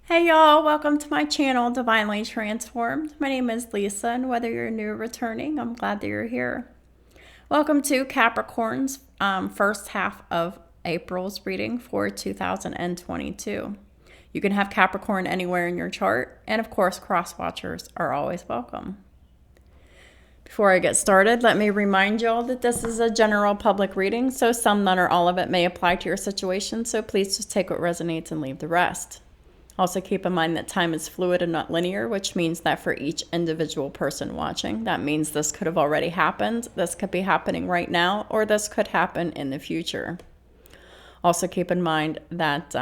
Hey y'all, welcome to my channel, Divinely Transformed. My name is Lisa, and whether you're new or returning, I'm glad that you're here. Welcome to Capricorn's first half of April's reading for 2022. You can have Capricorn anywhere in your chart, and of course, cross watchers are always welcome. Before I get started, let me remind y'all that this is a general public reading, so some, none, or all of it may apply to your situation, so please just take what resonates and leave the rest. Also keep in mind that time is fluid and not linear, which means that for each individual person watching, that means this could have already happened, this could be happening right now, or this could happen in the future. Also keep in mind that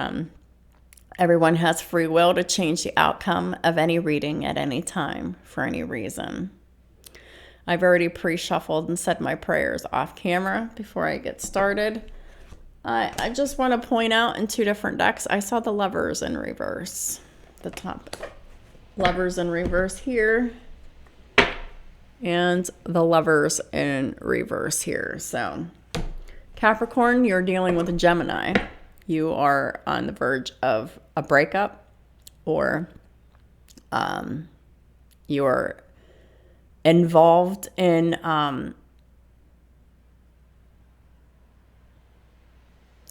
everyone has free will to change the outcome of any reading at any time for any reason. I've already pre-shuffled and said my prayers off camera before I get started. I just want to point out in two different decks, I saw the Lovers in reverse. The top Lovers in reverse here, and the Lovers in reverse here. So, Capricorn, you're dealing with a Gemini. You are on the verge of a breakup, or you're involved in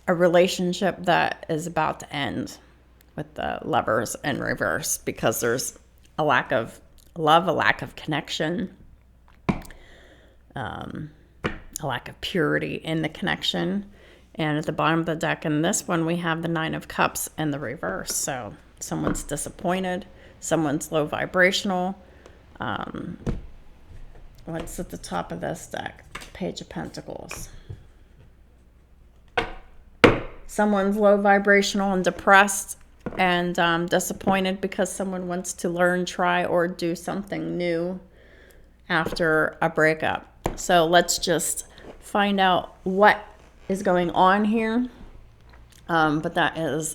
a relationship that is about to end with the Lovers in reverse, because there's a lack of love, a lack of connection, a lack of purity in the connection. And at the bottom of the deck in this one, we have the Nine of Cups in the reverse. So someone's disappointed, someone's low vibrational. What's at the top of this deck? Page of Pentacles. Someone's low vibrational and depressed and disappointed because someone wants to learn, try, or do something new after a breakup. So let's just find out what is going on here. But that is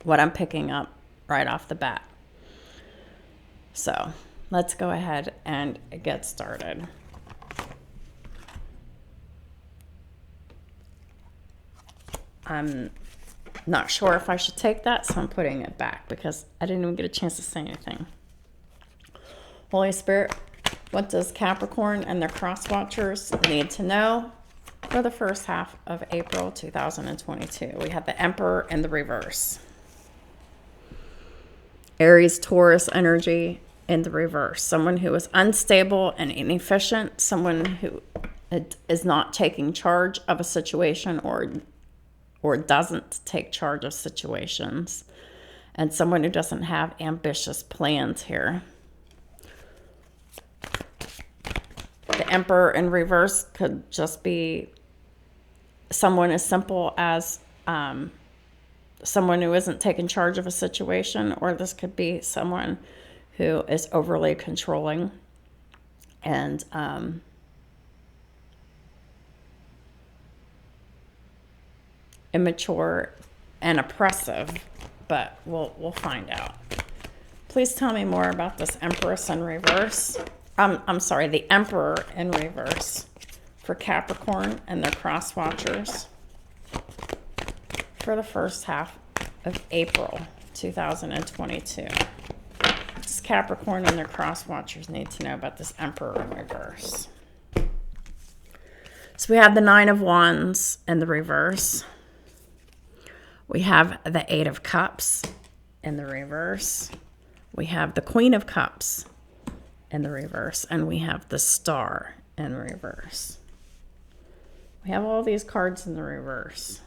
what I'm picking up right off the bat. So let's go ahead and get started. I'm not sure if I should take that, so I'm putting it back because I didn't even get a chance to say anything. Holy Spirit, what does Capricorn and their cross watchers need to know for the first half of April 2022? We have the Emperor in the reverse. Aries, Taurus energy in the reverse. Someone who is unstable and inefficient. Someone who is not taking charge of a situation or doesn't take charge of situations, and someone who doesn't have ambitious plans here. The Emperor in reverse could just be someone as simple as someone who isn't taking charge of a situation, or this could be someone who is overly controlling and immature and oppressive, but we'll find out. Please tell me more about this Empress in reverse. I'm sorry, the Emperor in reverse for Capricorn and their cross watchers for the first half of April 2022. What does Capricorn and their cross watchers need to know about this Emperor in reverse? So we have the Nine of Wands in the reverse. We have the Eight of Cups in the reverse. We have the Queen of Cups in the reverse. And we have the Star in reverse. We have all these cards in the reverse.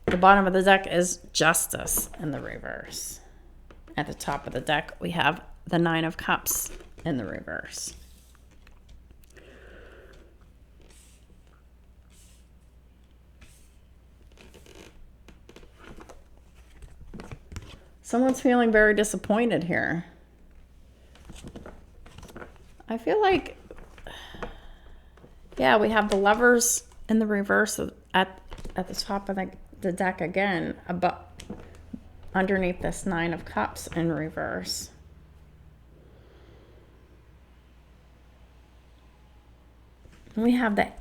The bottom of the deck is Justice in the reverse. At the top of the deck, we have the Nine of Cups in the reverse. Someone's feeling very disappointed here. I feel like, yeah, we have the Lovers in the reverse at the top of the deck again, underneath this Nine of Cups in reverse. We have the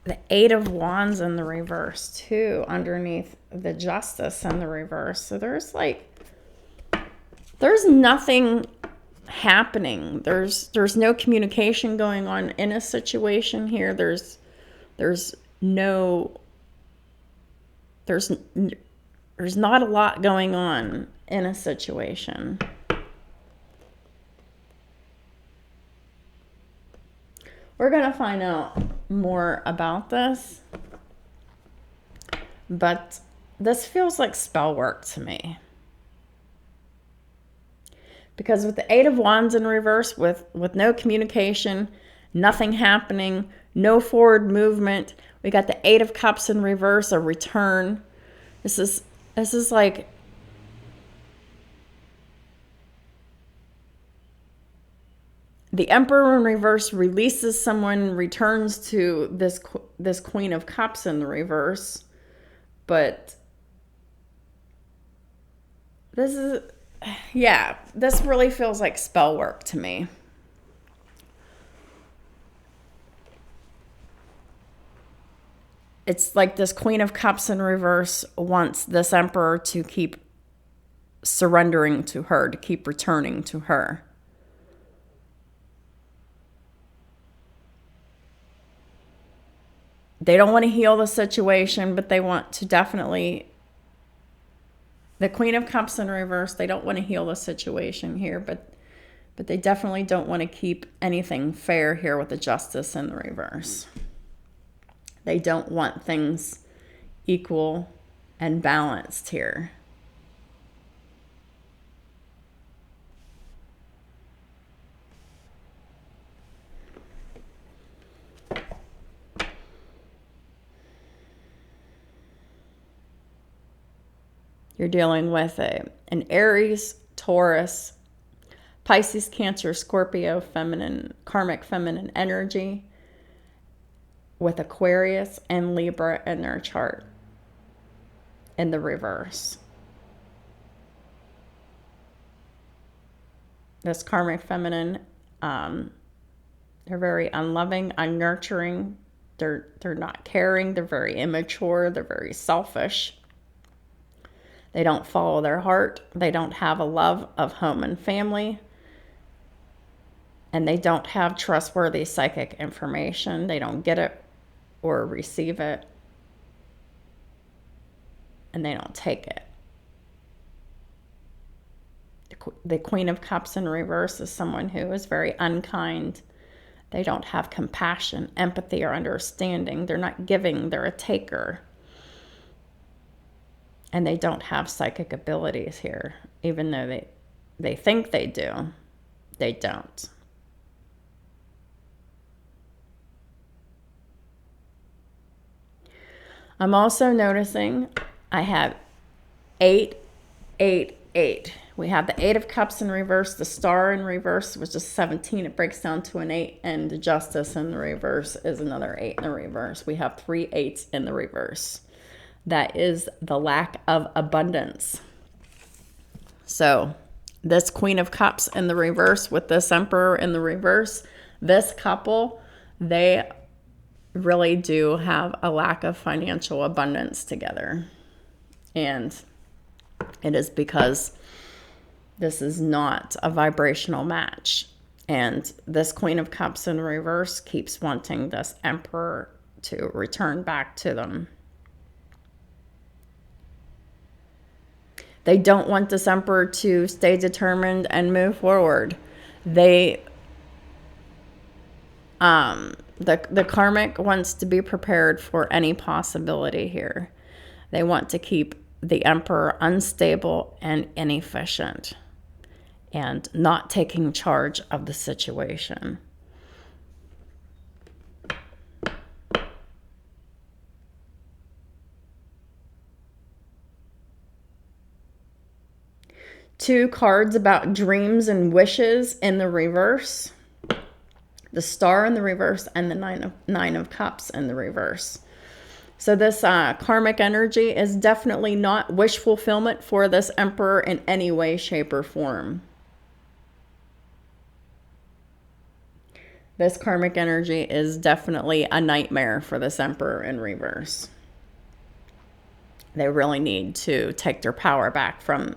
the Eight of Wands in the reverse too, underneath the Justice in the reverse. So there's nothing happening. There's no communication going on in a situation here. There's not a lot going on in a situation. We're going to find out more about this, but this feels like spell work to me. Because with the Eight of Wands in reverse, with no communication, nothing happening, no forward movement, we got the Eight of Cups in reverse, a return. This is like the Emperor in reverse releases someone, returns to this Queen of Cups in the reverse. But this really feels like spell work to me. It's like this Queen of Cups in reverse wants this Emperor to keep surrendering to her, to keep returning to her. They don't want to heal the situation, but they want to definitely... The Queen of Cups in reverse, they don't want to heal the situation here, but they definitely don't want to keep anything fair here with the Justice in the reverse. They don't want things equal and balanced here. You're dealing with an Aries, Taurus, Pisces, Cancer, Scorpio, feminine, karmic feminine energy, with Aquarius and Libra in their chart in the reverse. This karmic feminine, they're very unloving, unnurturing. They're not caring. They're very immature. They're very selfish. They don't follow their heart. They don't have a love of home and family. And they don't have trustworthy psychic information. They don't get it or receive it. And they don't take it. The Queen of Cups in reverse is someone who is very unkind. They don't have compassion, empathy, or understanding. They're not giving. They're a taker. And they don't have psychic abilities here. Even though they think they do, they don't. I'm also noticing I have 8, 8, 8. We have the Eight of Cups in reverse, the Star in reverse, which is 17. It breaks down to an 8, and the Justice in the reverse is another 8 in the reverse. We have 3 8s in the reverse. That is the lack of abundance. So this Queen of Cups in the reverse with this Emperor in the reverse, this couple, they really do have a lack of financial abundance together. And it is because this is not a vibrational match. And this Queen of Cups in reverse keeps wanting this Emperor to return back to them. They don't want this Emperor to stay determined and move forward. The Karmic wants to be prepared for any possibility here. They want to keep the Emperor unstable and inefficient and not taking charge of the situation. Two cards about dreams and wishes in the reverse. The Star in the reverse and the Nine of Cups in the reverse. So this karmic energy is definitely not wish fulfillment for this Emperor in any way, shape, or form. This karmic energy is definitely a nightmare for this Emperor in reverse. They really need to take their power back from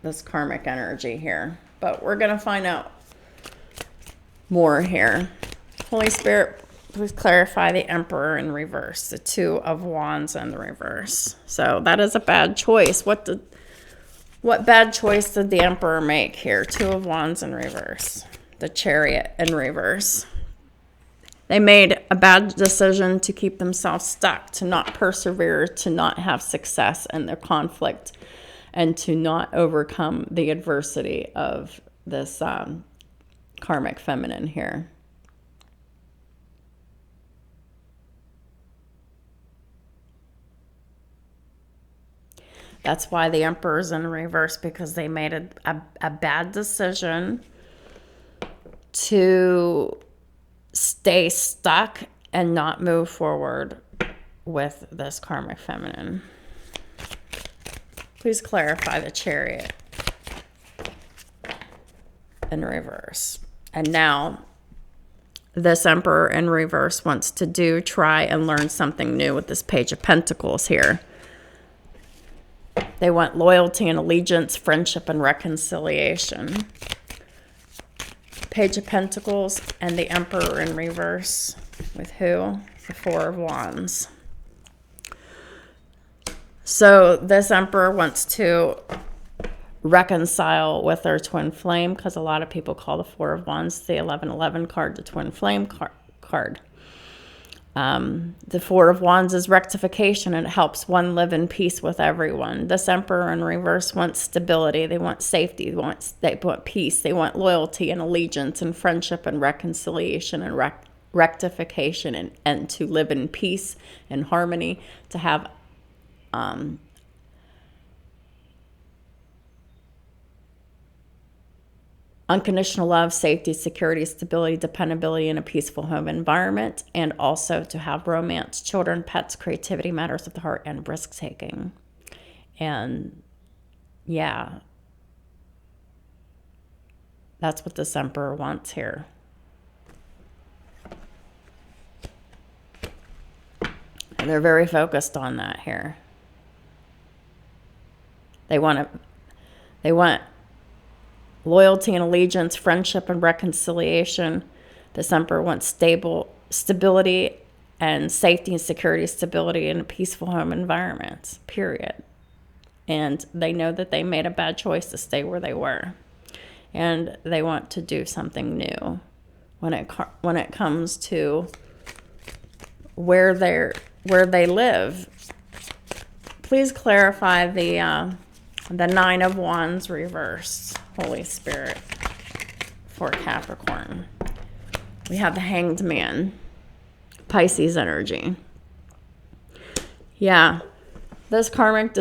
this karmic energy here. But we're going to find out more here. Holy Spirit, please clarify the Emperor in reverse, the Two of Wands in the reverse. So that is a bad choice. What bad choice did the Emperor make here? Two of Wands in reverse. The Chariot in reverse. They made a bad decision to keep themselves stuck, to not persevere, to not have success in their conflict, and to not overcome the adversity of this karmic feminine here. That's why the Emperor's in reverse, because they made a bad decision to stay stuck and not move forward with this karmic feminine. Please clarify the Chariot in reverse. And now this Emperor in reverse wants to try and learn something new with this Page of Pentacles here. They want loyalty and allegiance, friendship and reconciliation. Page of Pentacles and the Emperor in reverse with who? The Four of Wands. So this Emperor wants to reconcile with their twin flame, because a lot of people call the Four of Wands, the 1111 card, the twin flame card. The Four of Wands is rectification, and it helps one live in peace with everyone. This Emperor in reverse wants stability. They want safety. They want peace. They want loyalty and allegiance and friendship and reconciliation and rectification, and to live in peace and harmony, to have unconditional love, safety, security, stability, dependability in a peaceful home environment, and also to have romance, children, pets, creativity, matters of the heart, and risk-taking. And yeah, that's what this Emperor wants here. And they're very focused on that here. They want loyalty and allegiance, friendship and reconciliation. This Emperor wants stability and safety and security, stability in a peaceful home environment, period. And they know that they made a bad choice to stay where they were. And they want to do something new when it comes to where they live. Please clarify the Nine of Wands reversed, Holy Spirit, for Capricorn. We have the Hanged Man, Pisces energy. Yeah, this karmic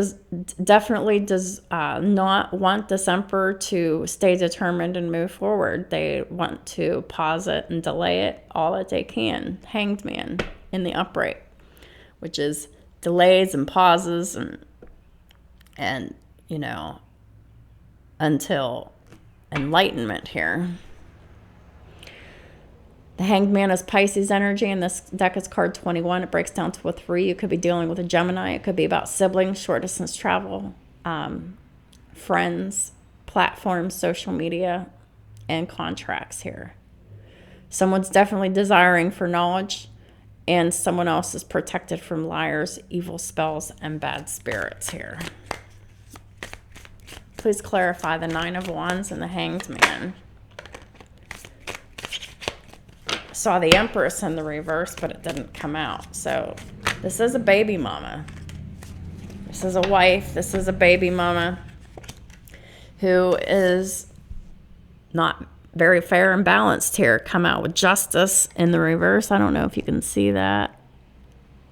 definitely does not want this Emperor to stay determined and move forward. They want to pause it and delay it all that they can. Hanged Man in the upright, which is delays and pauses and you know, until enlightenment here. The Hanged Man is Pisces energy, and this deck is card 21. It breaks down to a 3. You could be dealing with a Gemini. It could be about siblings, short distance travel, friends, platforms, social media, and contracts here. Someone's definitely desiring for knowledge, and someone else is protected from liars, evil spells, and bad spirits here. Please clarify the Nine of Wands and the Hanged Man. Saw the Empress in the reverse, but it didn't come out. So this is a baby mama. This is a wife. This is a baby mama who is not very fair and balanced here. Come out with Justice in the reverse. I don't know if you can see that.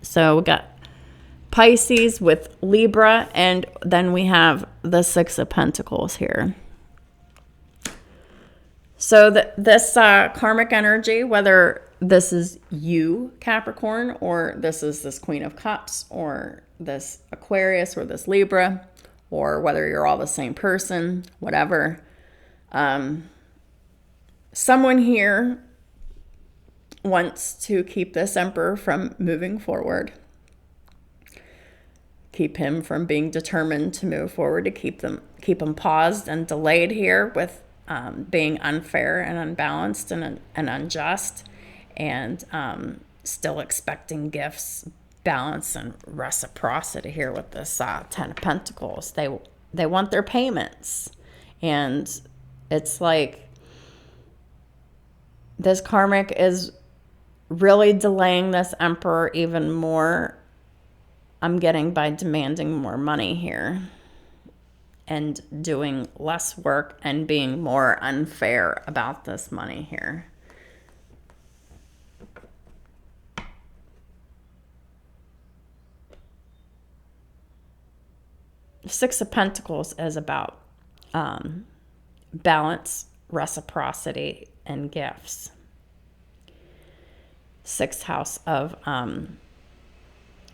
So we got Pisces with Libra, and then we have the Six of Pentacles here. So this karmic energy, whether this is you, Capricorn, or this Queen of Cups, or this Aquarius, or this Libra, or whether you're all the same person, whatever, someone here wants to keep this Emperor from moving forward. Keep him from being determined to move forward, to keep him paused and delayed here with being unfair and unbalanced and unjust, and still expecting gifts, balance, and reciprocity here with this Ten of Pentacles. They want their payments, and it's like this Karmic is really delaying this Emperor even more. I'm getting by demanding more money here and doing less work and being more unfair about this money here. Six of Pentacles is about balance, reciprocity, and gifts. Sixth house of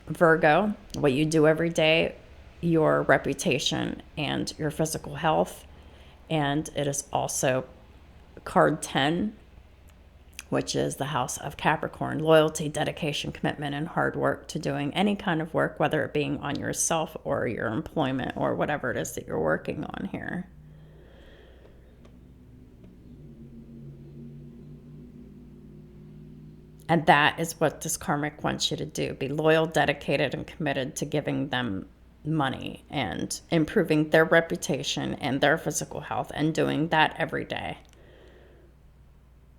Virgo, what you do every day, your reputation, and your physical health. And it is also card 10, which is the house of Capricorn, loyalty, dedication, commitment, and hard work to doing any kind of work, whether it being on yourself or your employment or whatever it is that you're working on here. And that is what this Karmic wants you to do. Be loyal, dedicated, and committed to giving them money and improving their reputation and their physical health, and doing that every day.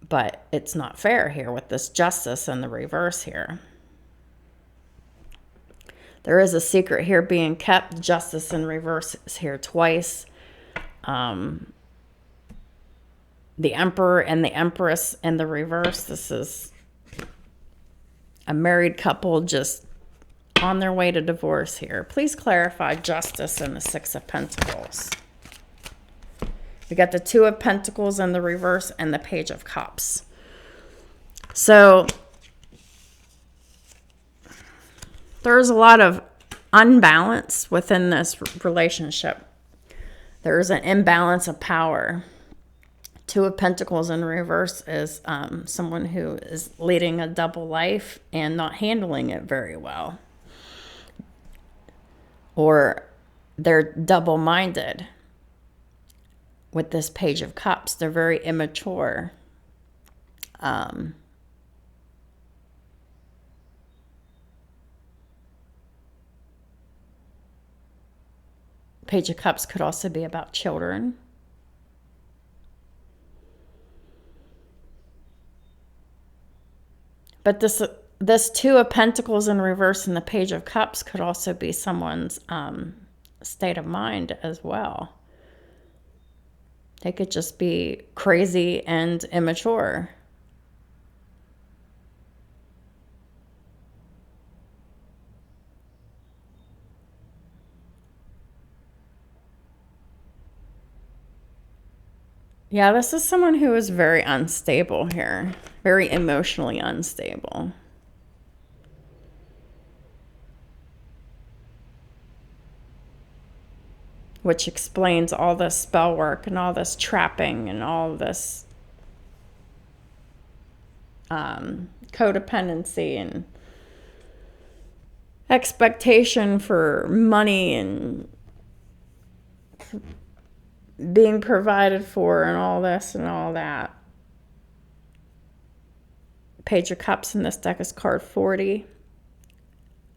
But it's not fair here with this Justice in the reverse here. There is a secret here being kept. Justice in reverse is here twice. The Emperor and the Empress in the reverse. This is a married couple just on their way to divorce here. Please clarify Justice and the Six of Pentacles. We got the Two of Pentacles in the reverse and the Page of Cups. So there's a lot of unbalance within this relationship. There is an imbalance of power. Two of Pentacles in reverse is someone who is leading a double life and not handling it very well. Or they're double-minded. With this Page of Cups, they're very immature. Page of Cups could also be about children. But this Two of Pentacles in reverse and the Page of Cups could also be someone's state of mind as well. They could just be crazy and immature. Yeah, this is someone who is very unstable here. Very emotionally unstable. Which explains all this spell work and all this trapping and all this codependency and expectation for money and being provided for and all this and all that. Page of Cups in this deck is card 40.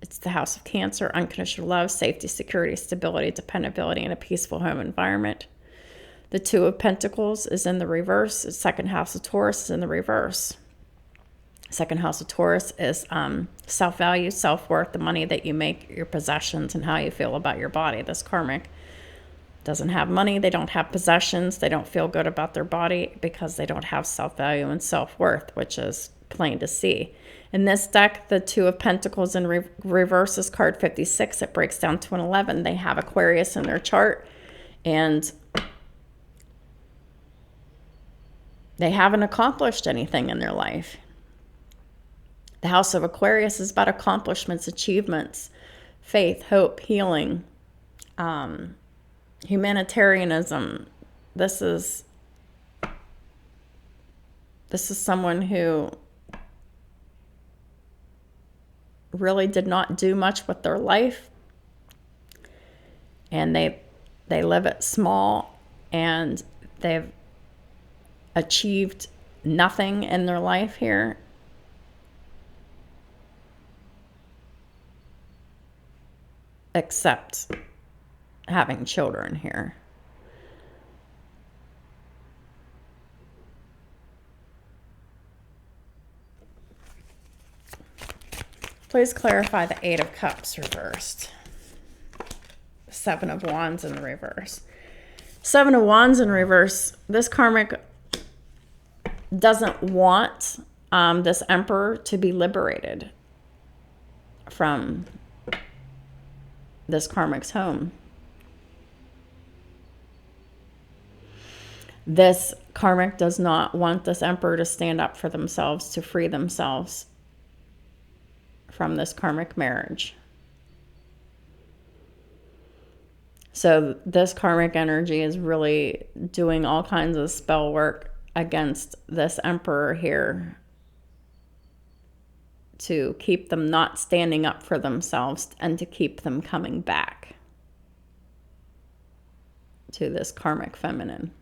It's the house of Cancer, unconditional love, safety, security, stability, dependability, and a peaceful home environment. The Two of Pentacles is in the reverse. The second house of Taurus is in the reverse. Second house of Taurus is self-value, self-worth, the money that you make, your possessions, and how you feel about your body. This Karmic doesn't have money. They don't have possessions. They don't feel good about their body because they don't have self-value and self-worth, which is plain to see. In this deck, the Two of Pentacles in reverse is card 56. It breaks down to an 11. They have Aquarius in their chart, and they haven't accomplished anything in their life. The house of Aquarius is about accomplishments, achievements, faith, hope, healing, humanitarianism. This is someone who really did not do much with their life, and they live it small, and they've achieved nothing in their life here. Except having children here. Please clarify the Eight of Cups reversed. Seven of Wands in the reverse. Seven of Wands in reverse. This karmic doesn't want this Emperor to be liberated from this karmic's home. This karmic does not want this Emperor to stand up for themselves, to free themselves from this karmic marriage. So this karmic energy is really doing all kinds of spell work against this Emperor here to keep them not standing up for themselves and to keep them coming back to this karmic feminine.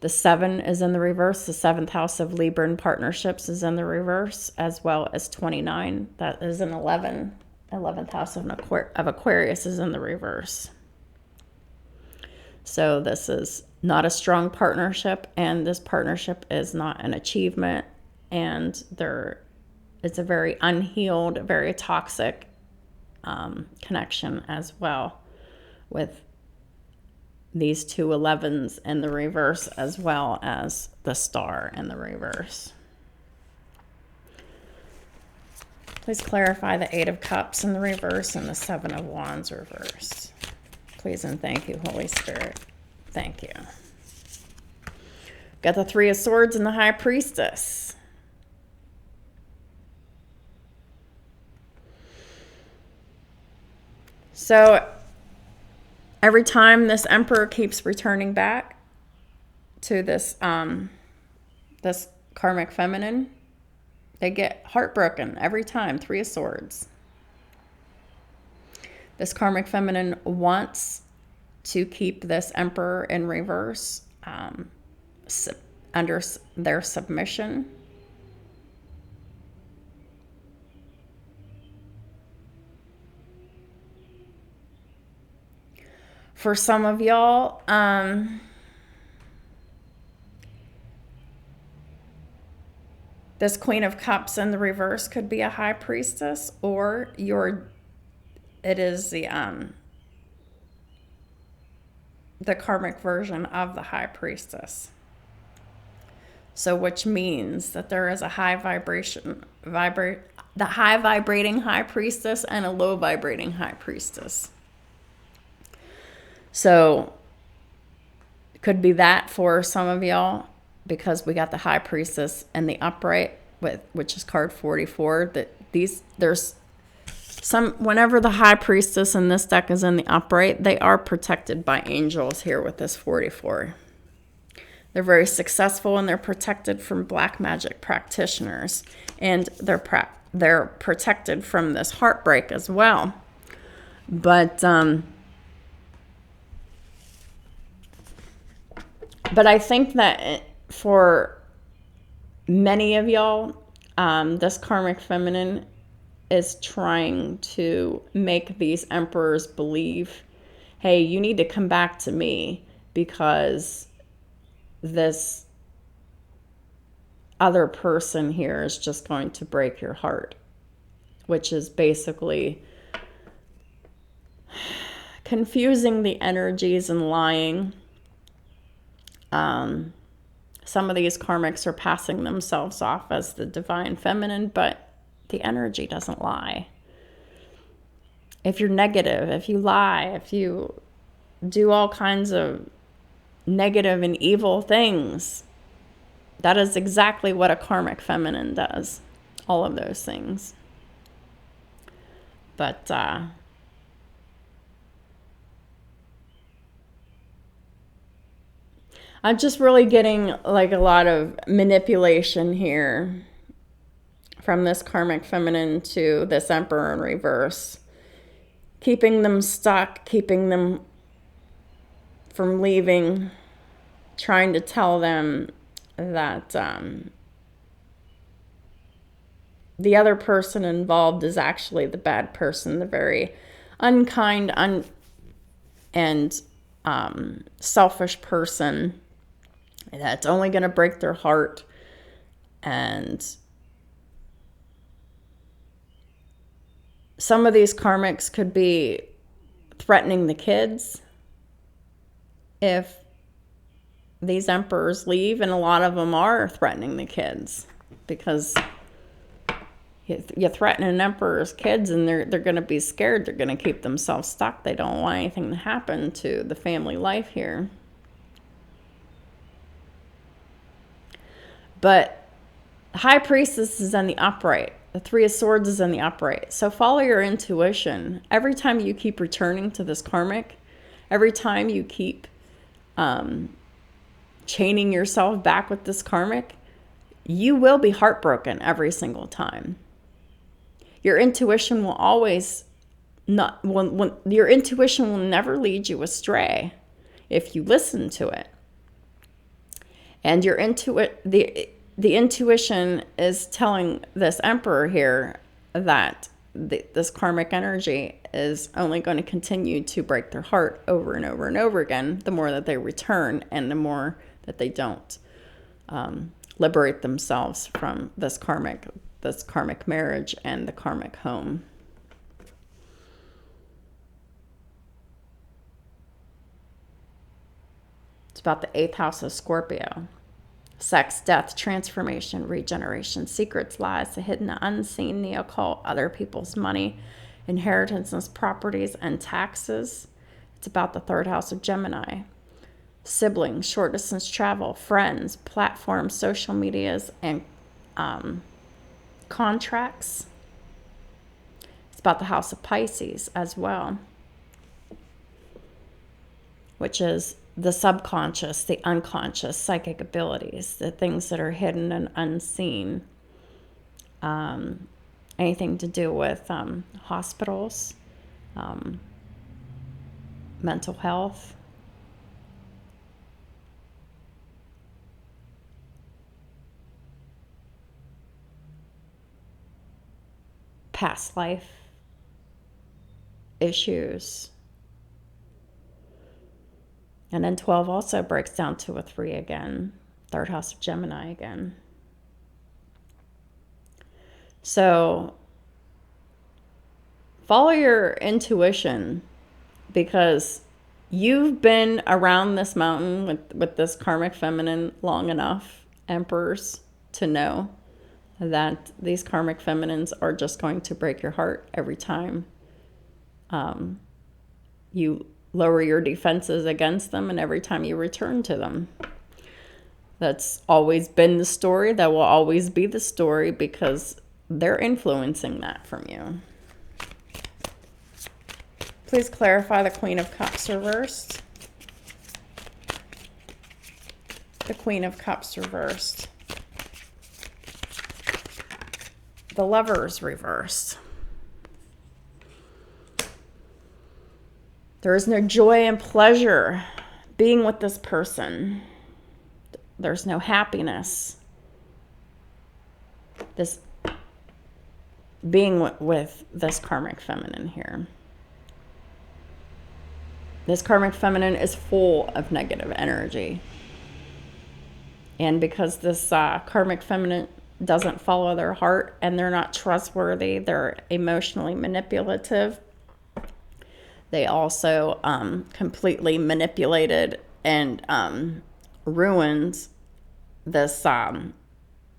The 7 is in the reverse. The 7th house of Libra and partnerships is in the reverse, as well as 29. That is an 11. 11th house of Aquarius is in the reverse. So this is not a strong partnership, and this partnership is not an achievement, and it's a very unhealed, very toxic connection as well, with these two 11s in the reverse, as well as the star in the reverse. Please clarify the 8 of Cups in the reverse and the 7 of Wands reversed. Please and thank you, Holy Spirit. Thank you. Got the 3 of Swords and the High Priestess. So every time this Emperor keeps returning back to this this karmic feminine, they get heartbroken every time. 3 of Swords. This karmic feminine wants to keep this Emperor in reverse under their submission. For some of y'all, this Queen of Cups in the reverse could be a High Priestess, or it is the karmic version of the High Priestess. So which means that there is a high vibrating High Priestess and a low vibrating High Priestess. So it could be that for some of y'all, because we got the High Priestess and the upright, which is card 44. Whenever the High Priestess in this deck is in the upright, they are protected by angels here with this 44. They're very successful, and they're protected from black magic practitioners, and they're protected from this heartbreak as well. But I think that for many of y'all, this karmic feminine is trying to make these emperors believe, hey, you need to come back to me, because this other person here is just going to break your heart, which is basically confusing the energies and lying. Some of these karmics are passing themselves off as the divine feminine, but the energy doesn't lie. If you're negative, if you lie, if you do all kinds of negative and evil things, that is exactly what a karmic feminine does. All of those things. But I'm just really getting like a lot of manipulation here from this karmic feminine to this Emperor in reverse, keeping them stuck, keeping them from leaving, trying to tell them that the other person involved is actually the bad person, the very unkind and selfish person that's only going to break their heart. And some of these karmics could be threatening the kids if these emperors leave, and a lot of them are threatening the kids, because you threaten an emperor's kids and they're going to be scared. They're going to keep themselves stuck. They don't want anything to happen to the family life here. But the High Priestess is in the upright. The Three of Swords is in the upright. So follow your intuition. Every time you keep returning to this karmic, every time you keep chaining yourself back with this karmic, you will be heartbroken every single time. Your intuition will always your intuition will never lead you astray if you listen to it. And your the intuition is telling this Emperor here that this karmic energy is only going to continue to break their heart over and over and over again, the more that they return and the more that they don't liberate themselves from this karmic marriage and the karmic home. It's about the 8th house of Scorpio. Sex, death, transformation, regeneration, secrets, lies, the hidden, the unseen, the occult, other people's money, inheritances, properties, and taxes. It's about the 3rd house of Gemini. Siblings, short distance travel, friends, platforms, social medias, and contracts. It's about the house of Pisces as well, which is the subconscious, the unconscious, psychic abilities, the things that are hidden and unseen. Anything to do with hospitals, mental health. Past life issues. And then 12 also breaks down to a 3 again. 3rd house of Gemini again. So follow your intuition, because you've been around this mountain with this karmic feminine long enough, emperors, to know that these karmic feminines are just going to break your heart every time you lower your defenses against them and every time you return to them. That's always been the story. That will always be the story, because they're influencing that from you. Please clarify the Queen of Cups reversed. The Queen of Cups reversed. The Lovers reversed. There is no joy and pleasure being with this person. There's no happiness. This being with this karmic feminine here. This karmic feminine is full of negative energy. And because this karmic feminine doesn't follow their heart and they're not trustworthy, they're emotionally manipulative. They also completely manipulated and ruined this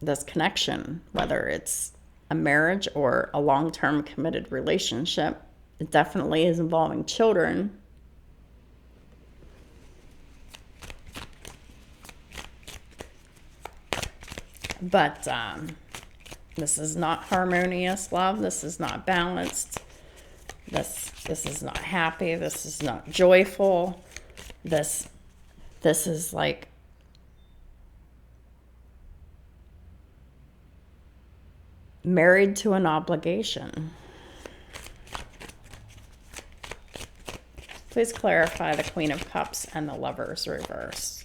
this connection, whether it's a marriage or a long-term committed relationship. It definitely is involving children. But this is not harmonious love. This is not balanced. This is not happy. This is not joyful. This is like married to an obligation. Please clarify the Queen of Cups and the Lovers reverse.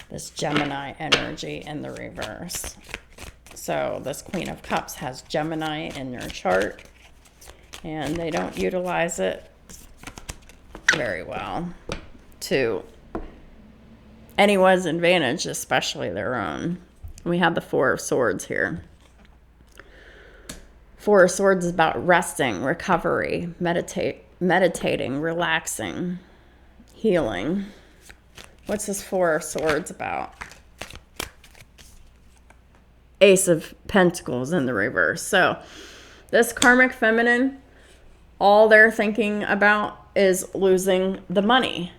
This Gemini energy in the reverse. So this Queen of Cups has Gemini in their chart, and they don't utilize it very well to anyone's advantage, especially their own. We have the Four of Swords here. Four of Swords is about resting, recovery, meditating, relaxing, healing. What's this Four of Swords about? Ace of Pentacles in the reverse. So this karmic feminine, all they're thinking about is losing the money.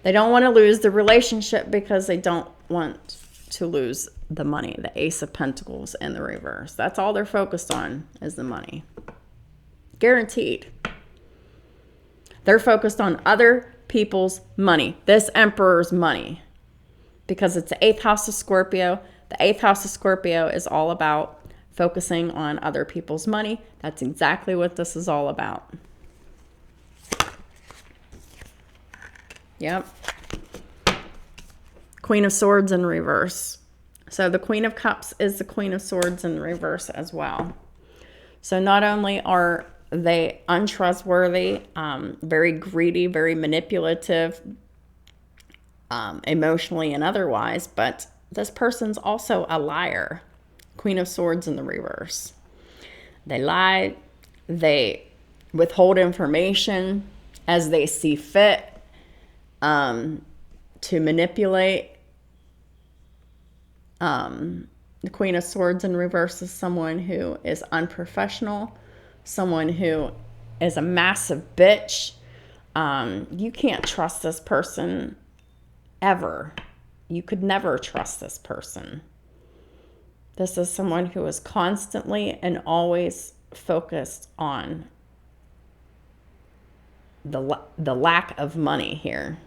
They don't want to lose the relationship because they don't want to lose the money. The Ace of Pentacles in the reverse. That's all they're focused on is the money. Guaranteed. They're focused on other people's money. This Emperor's money. Because it's the 8th house of Scorpio. The 8th house of Scorpio is all about focusing on other people's money. That's exactly what this is all about. Yep. Queen of Swords in reverse. So the Queen of Cups is the Queen of Swords in reverse as well. So not only are they untrustworthy, very greedy, very manipulative, emotionally and otherwise, but this person's also a liar. Queen of Swords in the reverse. They lie. They withhold information as they see fit to manipulate. The Queen of Swords in reverse is someone who is unprofessional, someone who is a massive bitch. You can't trust this person ever. You could never trust this person. This is someone who is constantly and always focused on the lack of money here.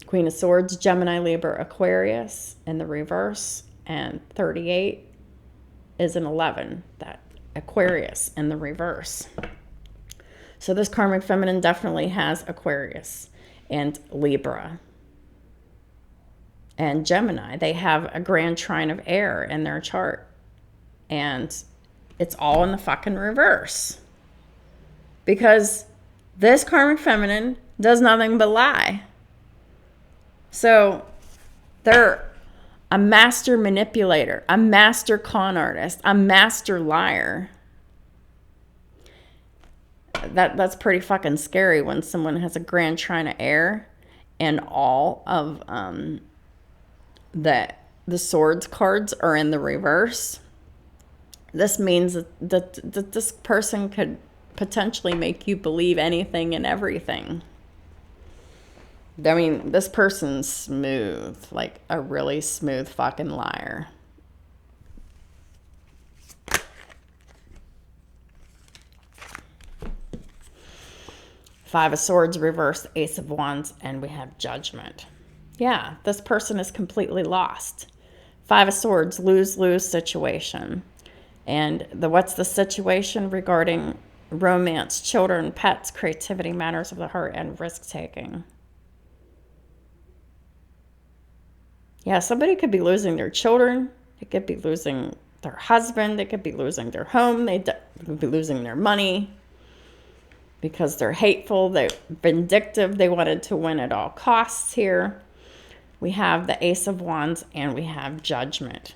Queen of Swords, Gemini, Libra, Aquarius in the reverse, and 38 is an 11, that Aquarius in the reverse. So this karmic feminine definitely has Aquarius and Libra and Gemini. They have a grand trine of air in their chart, and it's all in the fucking reverse because this karmic feminine does nothing but lie. So they're a master manipulator, a master con artist, a master liar. That's pretty fucking scary when someone has a grand trine of air and all of the swords cards are in the reverse. This means that this person could potentially make you believe anything and everything. I mean, this person's smooth, like a really smooth fucking liar. Five of Swords reverse, Ace of Wands, and we have Judgment. Yeah, this person is completely lost. Five of Swords, lose-lose situation. And what's the situation regarding romance, children, pets, creativity, matters of the heart, and risk-taking? Yeah, somebody could be losing their children. They could be losing their husband. They could be losing their home. They could be losing their money because they're hateful. They're vindictive. They wanted to win at all costs here. We have the Ace of Wands and we have Judgment.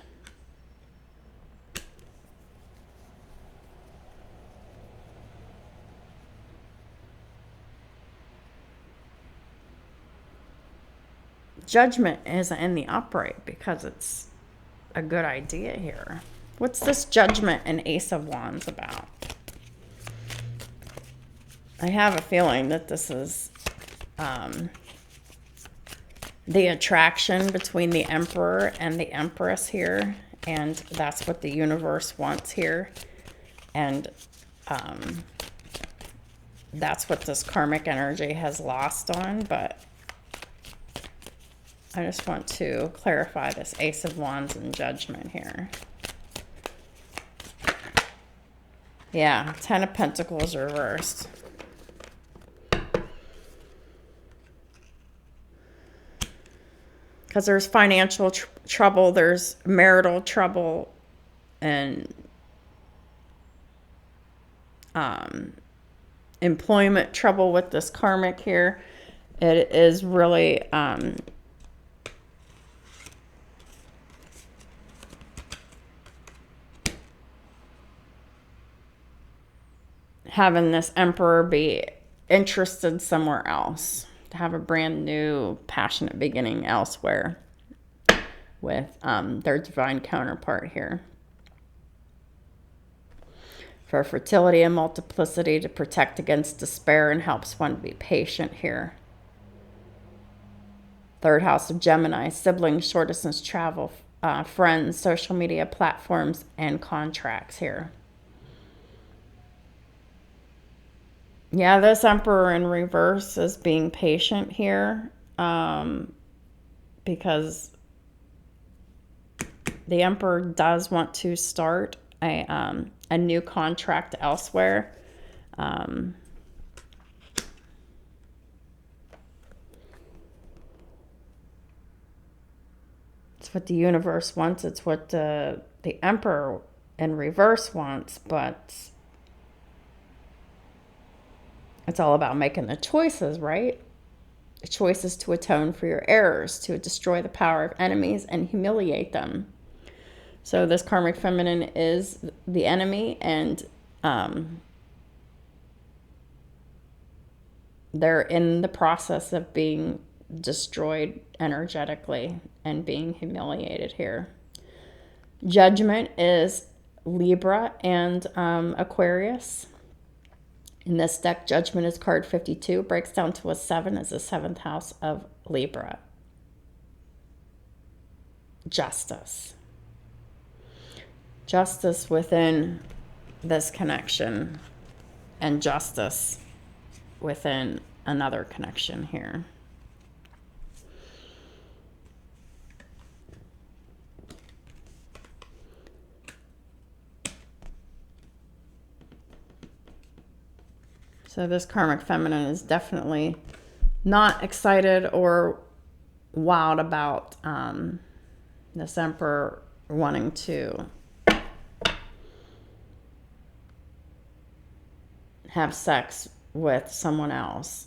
Judgment isn't in the upright because it's a good idea here. What's this Judgment and Ace of Wands about? I have a feeling that this is the attraction between the Emperor and the Empress here, and that's what the universe wants here. And that's what this karmic energy has lost on, but I just want to clarify this Ace of Wands and Judgment here. Yeah, Ten of Pentacles reversed. Because there's financial trouble, there's marital trouble, and employment trouble with this karmic here. It is really having this Emperor be interested somewhere else, to have a brand new passionate beginning elsewhere with their divine counterpart here. For fertility and multiplicity, to protect against despair and helps one to be patient here. Third house of Gemini, siblings, short distance travel, friends, social media platforms, and contracts here. Yeah, this Emperor in reverse is being patient here because the Emperor does want to start a new contract elsewhere. It's what the universe wants. It's what the Emperor in reverse wants, but it's all about making the choices, right? The choices to atone for your errors, to destroy the power of enemies and humiliate them. So this karmic feminine is the enemy, and they're in the process of being destroyed energetically and being humiliated here. Judgment is Libra and Aquarius. In this deck, Judgment is card 52, breaks down to a 7 as the 7th house of Libra. Justice. Justice within this connection, and justice within another connection here. So this karmic feminine is definitely not excited or wild about this Emperor wanting to have sex with someone else.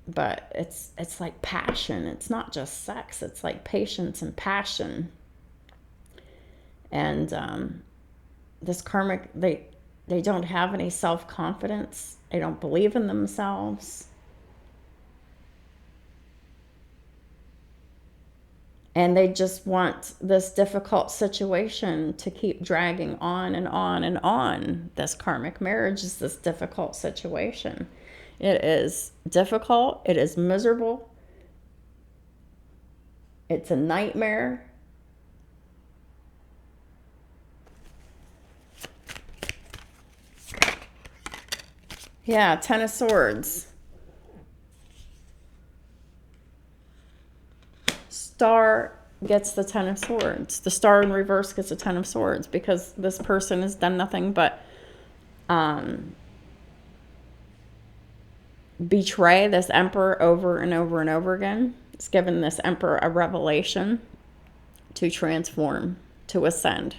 But it's like passion. It's not just sex. It's like patience and passion. And this karmic, they don't have any self-confidence. They don't believe in themselves. And they just want this difficult situation to keep dragging on and on and on. This karmic marriage is this difficult situation. It is difficult. It is miserable. It's a nightmare. Yeah, Ten of Swords. Star gets the Ten of Swords. The Star in reverse gets the Ten of Swords because this person has done nothing but betray this Emperor over and over and over again. It's given this Emperor a revelation to transform, to ascend.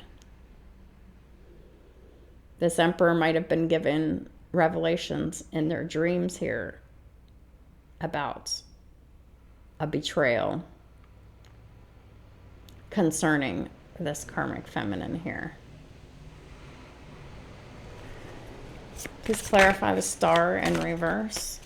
This Emperor might have been given revelations in their dreams here about a betrayal concerning this karmic feminine here. Please clarify the Star in reverse.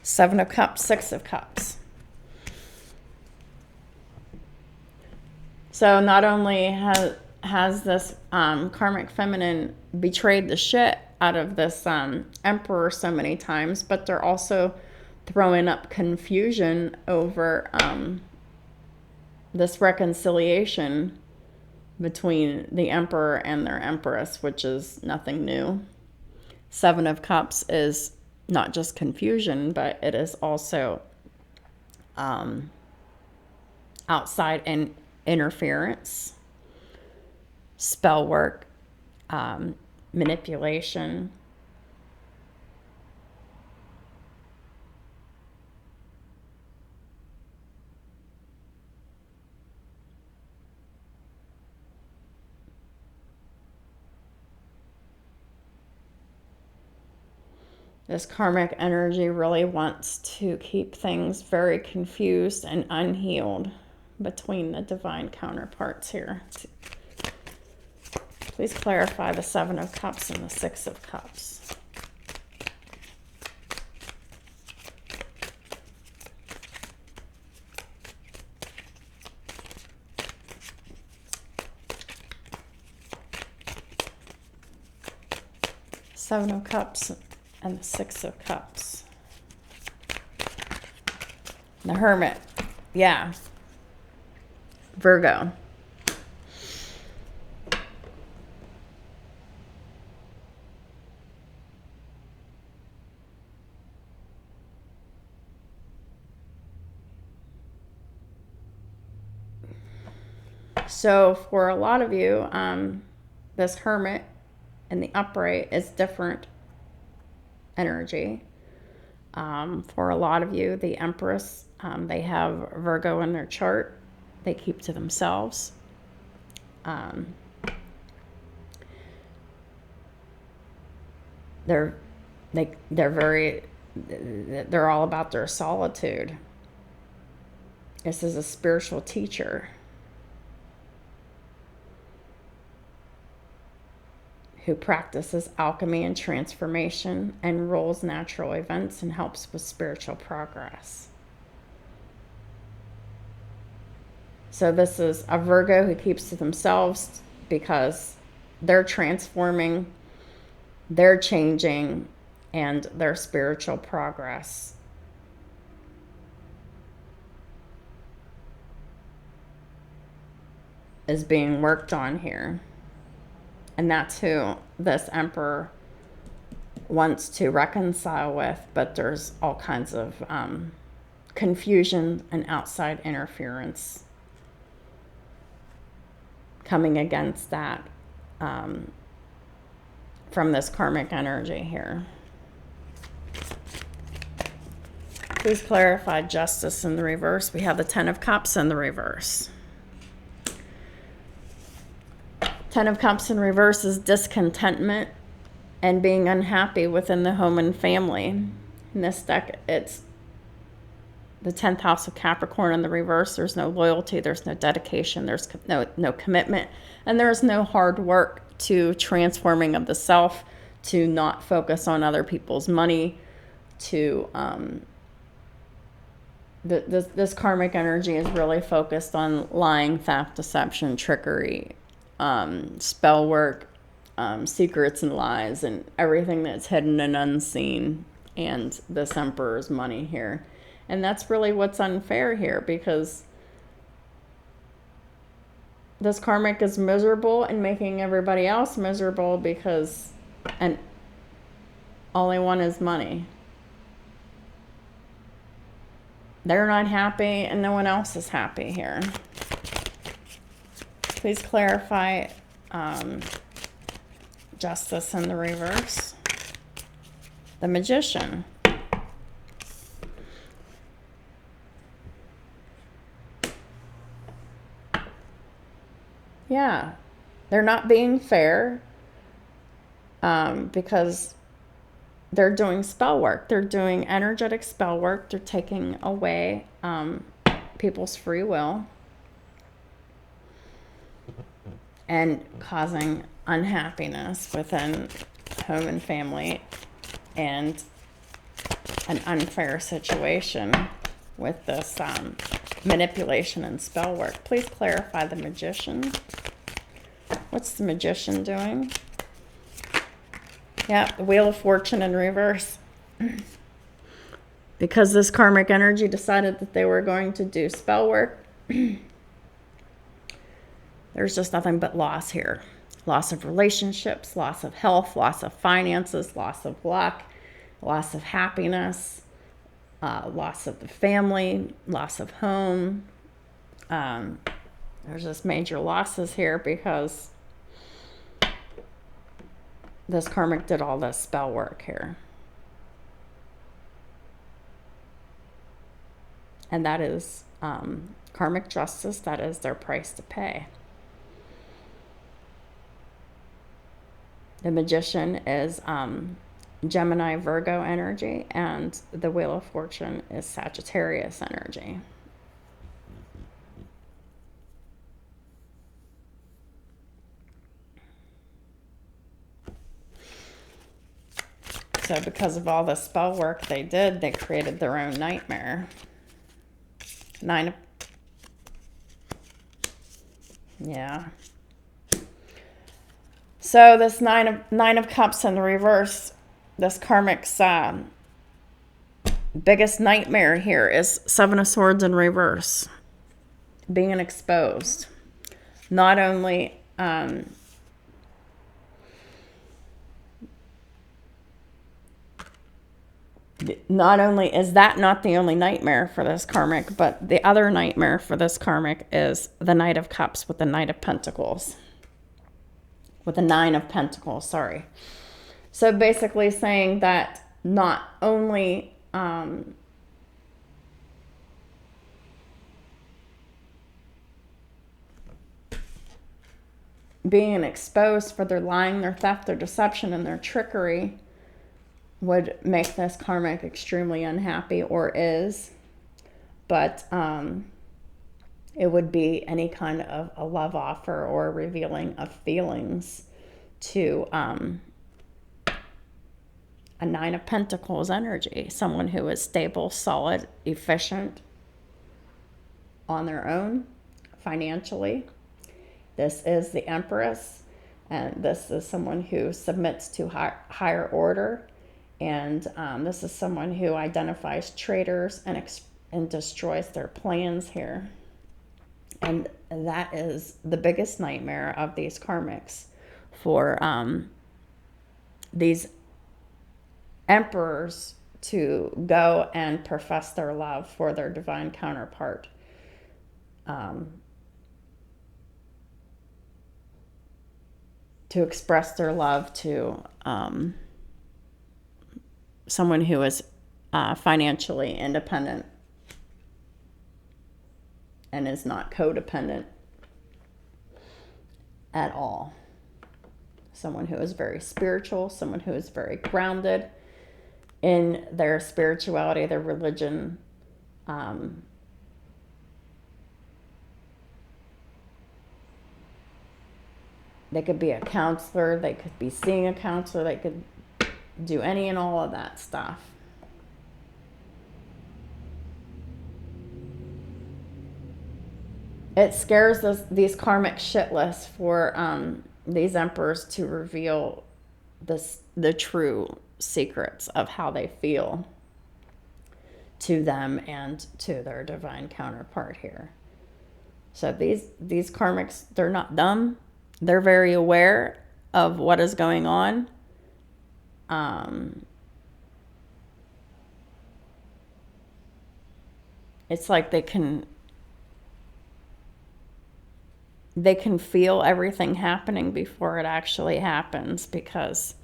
Seven of Cups, Six of Cups. So not only has this karmic feminine betrayed the shit out of this Emperor so many times, but they're also throwing up confusion over this reconciliation between the Emperor and their Empress, which is nothing new. Seven of Cups is not just confusion, but it is also outside and interference, spell work, manipulation. This karmic energy really wants to keep things very confused and unhealed between the divine counterparts here. Please clarify the Seven of Cups and the Six of Cups. Seven of Cups and the Six of Cups. The Hermit. Yeah. Virgo. So for a lot of you, this Hermit in the upright is different energy. For a lot of you, the Empress, they have Virgo in their chart. They keep to themselves. They're all about their solitude. This is a spiritual teacher who practices alchemy and transformation and rules natural events and helps with spiritual progress. So this is a Virgo who keeps to themselves because they're transforming, they're changing, and their spiritual progress is being worked on here. And that's who this Emperor wants to reconcile with, but there's all kinds of confusion and outside interference coming against that from this karmic energy here. Please clarify justice in the reverse. We have the Ten of Cups in the reverse. Ten of Cups in reverse is discontentment and being unhappy within the home and family. In this deck, it's the 10th house of Capricorn in the reverse. There's no loyalty, there's no dedication, there's no commitment, and there's no hard work to transforming of the self, to not focus on other people's money, to this karmic energy is really focused on lying, theft, deception, trickery, spell work, secrets and lies, and everything that's hidden and unseen, and this Emperor's money here. And that's really what's unfair here, because this karmic is miserable and making everybody else miserable because and all they want is money. They're not happy and no one else is happy here. Please clarify justice in the reverse. The Magician. Yeah, they're not being fair because they're doing spell work. They're doing energetic spell work. They're taking away people's free will and causing unhappiness within home and family, and an unfair situation with this manipulation and spell work. Please clarify the Magician. What's the Magician doing? Yeah, the Wheel of Fortune in reverse. Because this karmic energy decided that they were going to do spell work, there's just nothing but loss here. Loss of relationships, loss of health, loss of finances, loss of luck, loss of happiness, loss of the family, loss of home. There's just major losses here because this karmic did all this spell work here. And that is karmic justice. That is their price to pay. The Magician is Gemini, Virgo energy, and the Wheel of Fortune is Sagittarius energy. So because of all the spell work they did, they created their own nightmare. Yeah. So this nine of cups in the reverse, this karmic's biggest nightmare here is Seven of Swords in reverse, being exposed. Not only is that not the only nightmare for this karmic, but the other nightmare for this karmic is the Knight of Cups with the Knight of Pentacles. With the Nine of Pentacles, sorry. So basically saying that not only being exposed for their lying, their theft, their deception, and their trickery would make this karmic extremely unhappy, or is, but it would be any kind of a love offer or revealing of feelings to a Nine of Pentacles energy. Someone who is stable, solid, efficient on their own financially. This is the Empress, and this is someone who submits to higher order. And this is someone who identifies traitors and destroys their plans here. And that is the biggest nightmare of these karmics for these emperors to go and profess their love for their divine counterpart. To express their love to someone who is financially independent and is not codependent at all. Someone who is very spiritual, someone who is very grounded in their spirituality, their religion. They could be a counselor, they could be seeing a counselor, they could do any and all of that stuff. It scares these karmic shitless for these emperors to reveal the true secrets of how they feel to them and to their divine counterpart here. So these karmics, they're not dumb. They're very aware of what is going on. It's like they can feel everything happening before it actually happens, because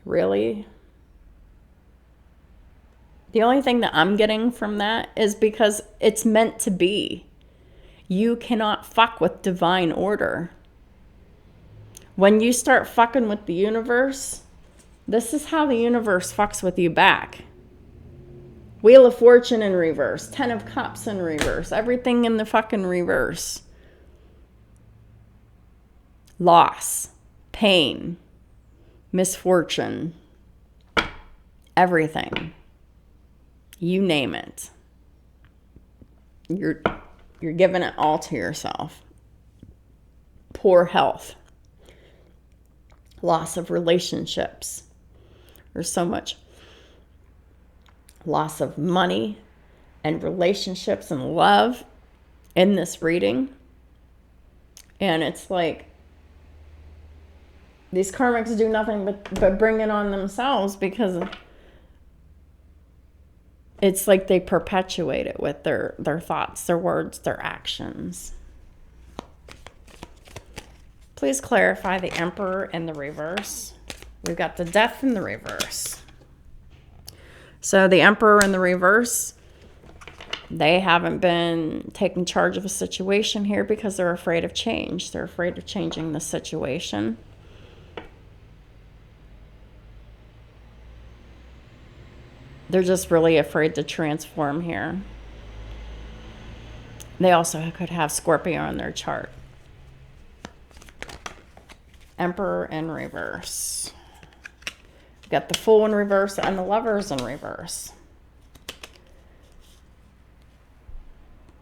really, the only thing that I'm getting from that is because it's meant to be. You cannot fuck with divine order. When you start fucking with the universe, this is how the universe fucks with you back. Wheel of Fortune in reverse, 10 of Cups in reverse, everything in the fucking reverse. Loss, pain, misfortune, everything. You name it. You're giving it all to yourself. Poor health, loss of relationships, There's so much loss of money and relationships and love in this reading. And it's like these karmics do nothing but bring it on themselves, because it's like they perpetuate it with their thoughts, their words, their actions. Please clarify the Emperor in the reverse. We've got the Death in the reverse. So the Emperor in the reverse, they haven't been taking charge of a situation here because they're afraid of change. They're afraid of changing the situation. They're just really afraid to transform here. They also could have Scorpio in their chart. Emperor in reverse. We've got the Fool in reverse and the Lovers in reverse.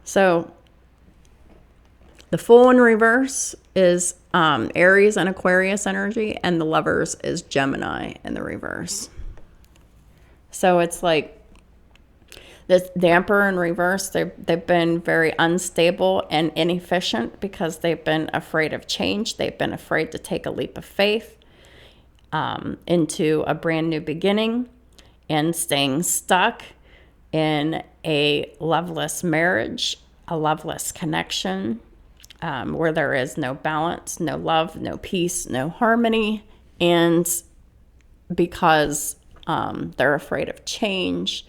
So the Fool in reverse is Aries and Aquarius energy, and the Lovers is Gemini in the reverse. So it's like the Emperor in reverse, they've been very unstable and inefficient because they've been afraid of change. They've been afraid to take a leap of faith into a brand new beginning, and staying stuck in a loveless marriage, a loveless connection, where there is no balance, no love, no peace, no harmony. And because they're afraid of change,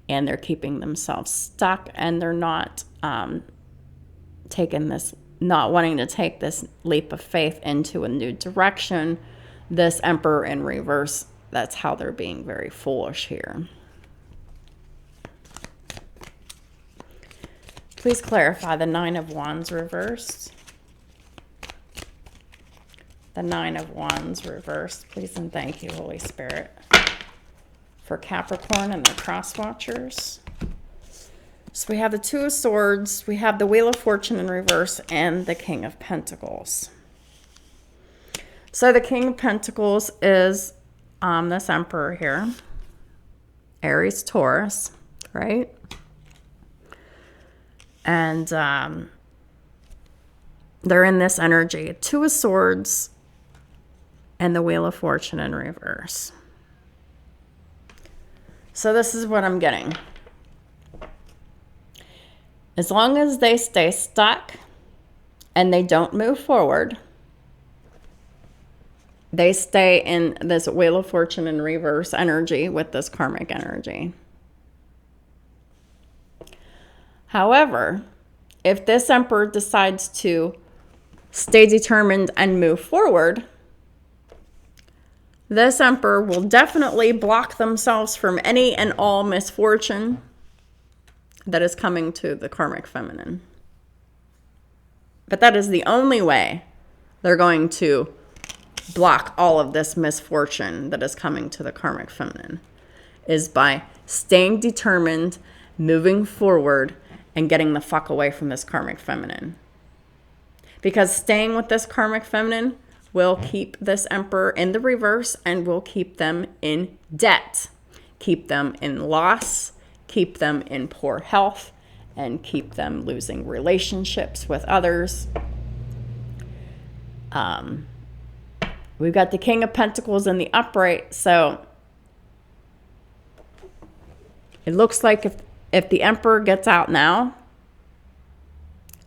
and they're keeping themselves stuck, and they're not not wanting to take this leap of faith into a new direction. This Emperor in reverse, that's how they're being very foolish here. Please clarify the Nine of Wands reversed. The Nine of Wands reversed, please and thank you, Holy Spirit, for Capricorn and their cross watchers. So we have the Two of Swords, we have the Wheel of Fortune in reverse, and the King of Pentacles. So the King of Pentacles is this Emperor here, Aries, Taurus, right? And they're in this energy, Two of Swords and the Wheel of Fortune in reverse. So this is what I'm getting. As long as they stay stuck and they don't move forward, they stay in this Wheel of Fortune in reverse energy with this karmic energy. However, if this Emperor decides to stay determined and move forward, this Emperor will definitely block themselves from any and all misfortune that is coming to the karmic feminine. But that is the only way they're going to block all of this misfortune that is coming to the karmic feminine, is by staying determined, moving forward, and getting the fuck away from this karmic feminine. Because staying with this karmic feminine will keep this Emperor in the reverse and will keep them in debt, keep them in loss, keep them in poor health, and keep them losing relationships with others. We've got the King of Pentacles in the upright, so it looks like if the Emperor gets out now,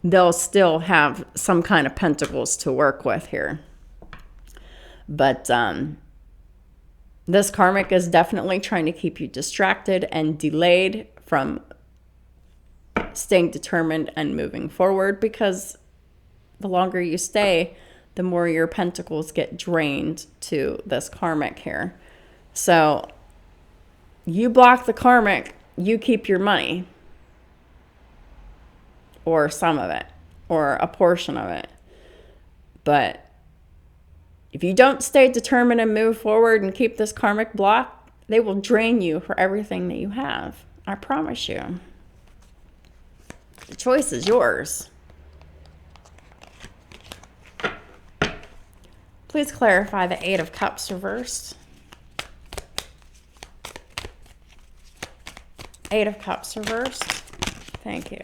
they'll still have some kind of pentacles to work with here. But this karmic is definitely trying to keep you distracted and delayed from staying determined and moving forward, because the longer you stay, the more your pentacles get drained to this karmic here. So you block the karmic, you keep your money, or some of it, or a portion of it. But if you don't stay determined and move forward and keep this karmic block, they will drain you for everything that you have. I promise you. The choice is yours. Please clarify the Eight of Cups reversed. Eight of Cups reversed. Thank you.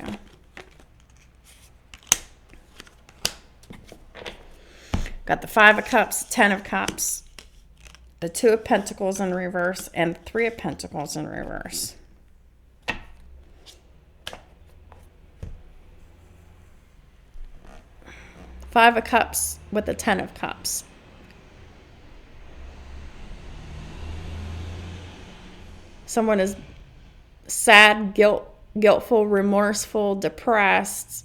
Got the Five of Cups, Ten of Cups, the Two of Pentacles in reverse, and the Three of Pentacles in reverse. Five of Cups with the Ten of Cups. Someone is sad, guiltful, remorseful, depressed,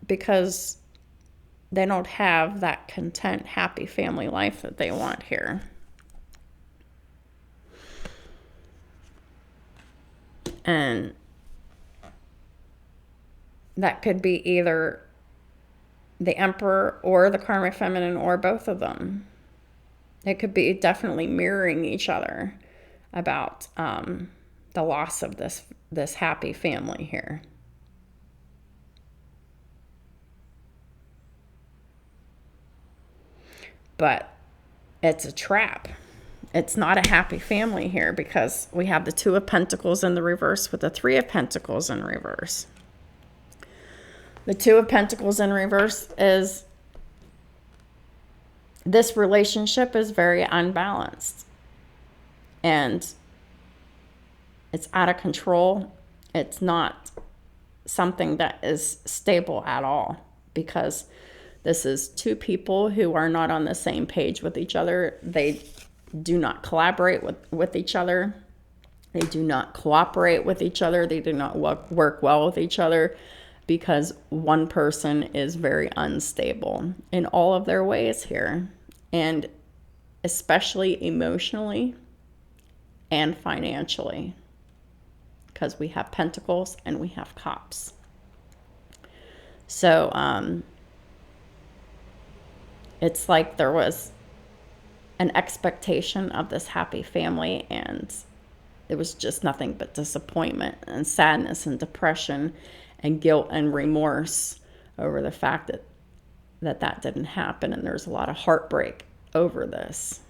because they don't have that content, happy family life that they want here. And that could be either the Emperor or the Karmic Feminine or both of them. It could be definitely mirroring each other about the loss of this happy family here. But it's a trap. It's not a happy family here because we have the Two of Pentacles in the reverse with the Three of Pentacles in reverse. The Two of Pentacles in reverse is this relationship is very unbalanced. And it's out of control. It's not something that is stable at all because this is two people who are not on the same page with each other. They do not collaborate with each other. They do not cooperate with each other. They do not work well with each other because one person is very unstable in all of their ways here, and especially emotionally and financially, because we have Pentacles and we have Cups. So it's like there was an expectation of this happy family, and it was just nothing but disappointment and sadness and depression and guilt and remorse over the fact that didn't happen. And there's a lot of heartbreak over this.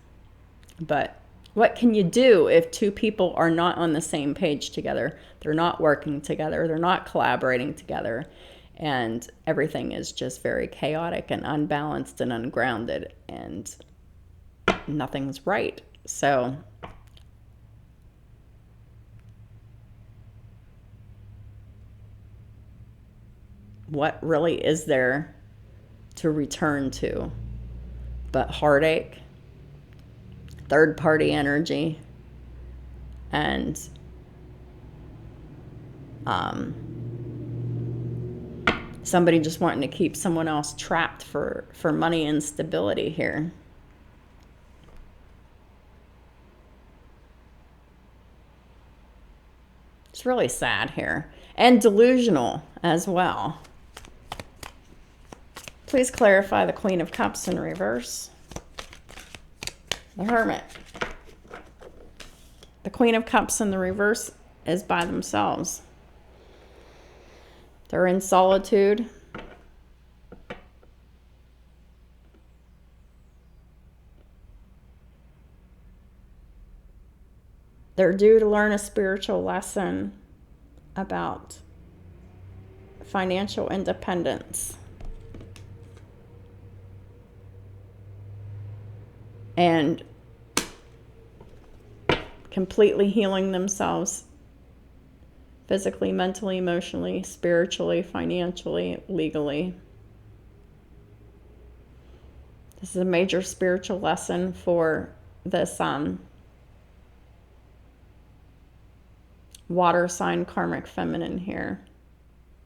But what can you do if two people are not on the same page together? They're not working together. They're not collaborating together. And everything is just very chaotic and unbalanced and ungrounded, and nothing's right. So what really is there to return to but heartache, third party energy, and somebody just wanting to keep someone else trapped for money and stability here. It's really sad here, and delusional as well. Please clarify the Queen of Cups in reverse. The Hermit. The Queen of Cups in the reverse is by themselves. They're in solitude. They're due to learn a spiritual lesson about financial independence and completely healing themselves physically, mentally, emotionally, spiritually, financially, legally. This is a major spiritual lesson for this water sign Karmic Feminine here.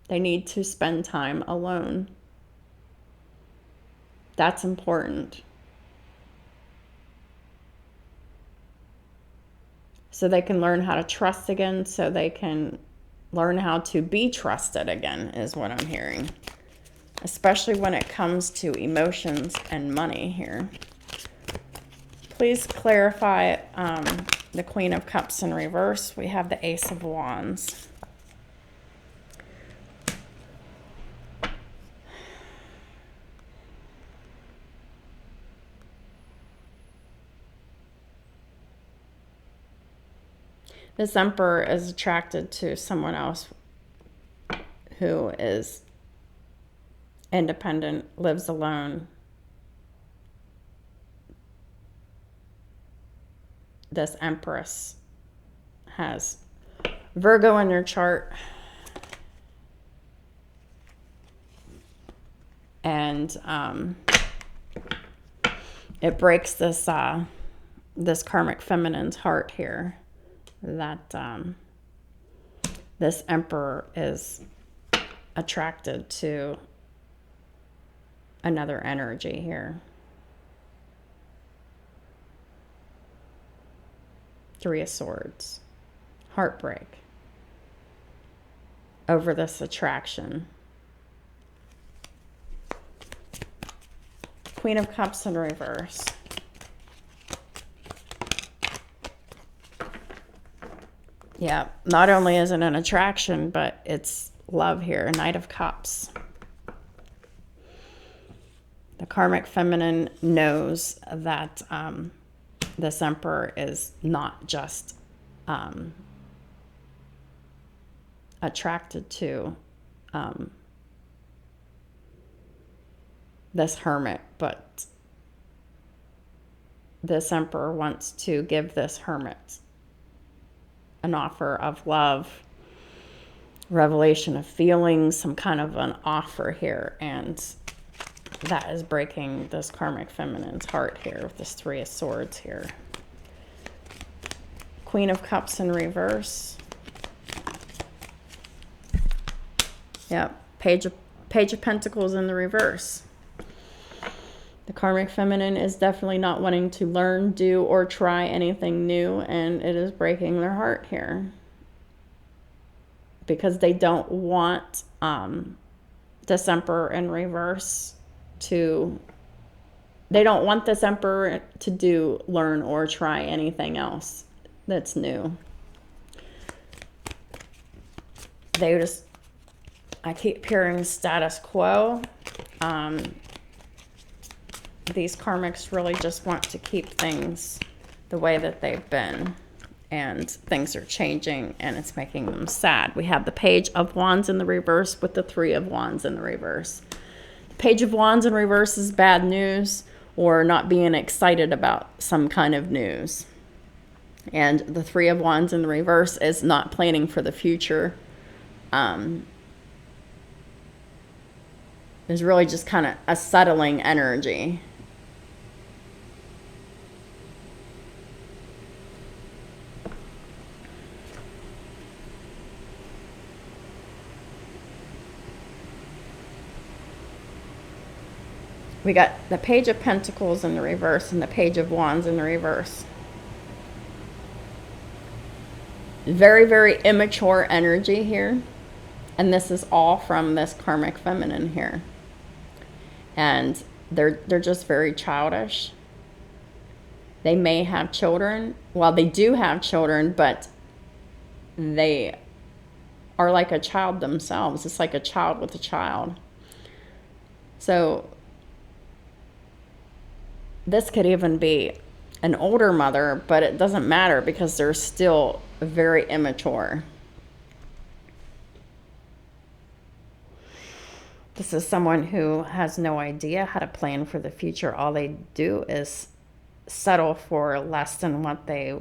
They need to spend time alone. That's important. So they can learn how to trust again, so they can learn how to be trusted again, is what I'm hearing. Especially when it comes to emotions and money here. Please clarify the Queen of Cups in reverse. We have the Ace of Wands. This Emperor is attracted to someone else who is independent, lives alone. This Empress has Virgo in their chart. And it breaks this this karmic feminine's heart here, that this Emperor is attracted to another energy here. Three of Swords. Heartbreak over this attraction. Queen of Cups in reverse. Yeah, not only is it an attraction, but it's love here. Knight of Cups. The karmic feminine knows that this Emperor is not just attracted to this Hermit, but this Emperor wants to give this Hermit an offer of love, revelation of feelings, some kind of an offer here, and that is breaking this karmic feminine's heart here with this Three of Swords here. Queen of Cups in reverse. Yep, Page of Pentacles in the reverse. The karmic feminine is definitely not wanting to learn, do, or try anything new, and it is breaking their heart here. Because they don't want this Emperor in reverse to... They don't want this Emperor to do, learn, or try anything else that's new. They just... I keep hearing status quo. These karmics really just want to keep things the way that they've been. And things are changing, and it's making them sad. We have the Page of Wands in the reverse with the Three of Wands in the reverse. The Page of Wands in reverse is bad news, or not being excited about some kind of news. And the Three of Wands in the reverse is not planning for the future. There's really just kind of a settling energy. We got the Page of Pentacles in the reverse and the Page of Wands in the reverse. Very, very immature energy here. And this is all from this karmic feminine here. And they're just very childish. They may have children. Well, they do have children, but they are like a child themselves. It's like a child with a child. So this could even be an older mother, but it doesn't matter because they're still very immature. This is someone who has no idea how to plan for the future. All they do is settle for less than what they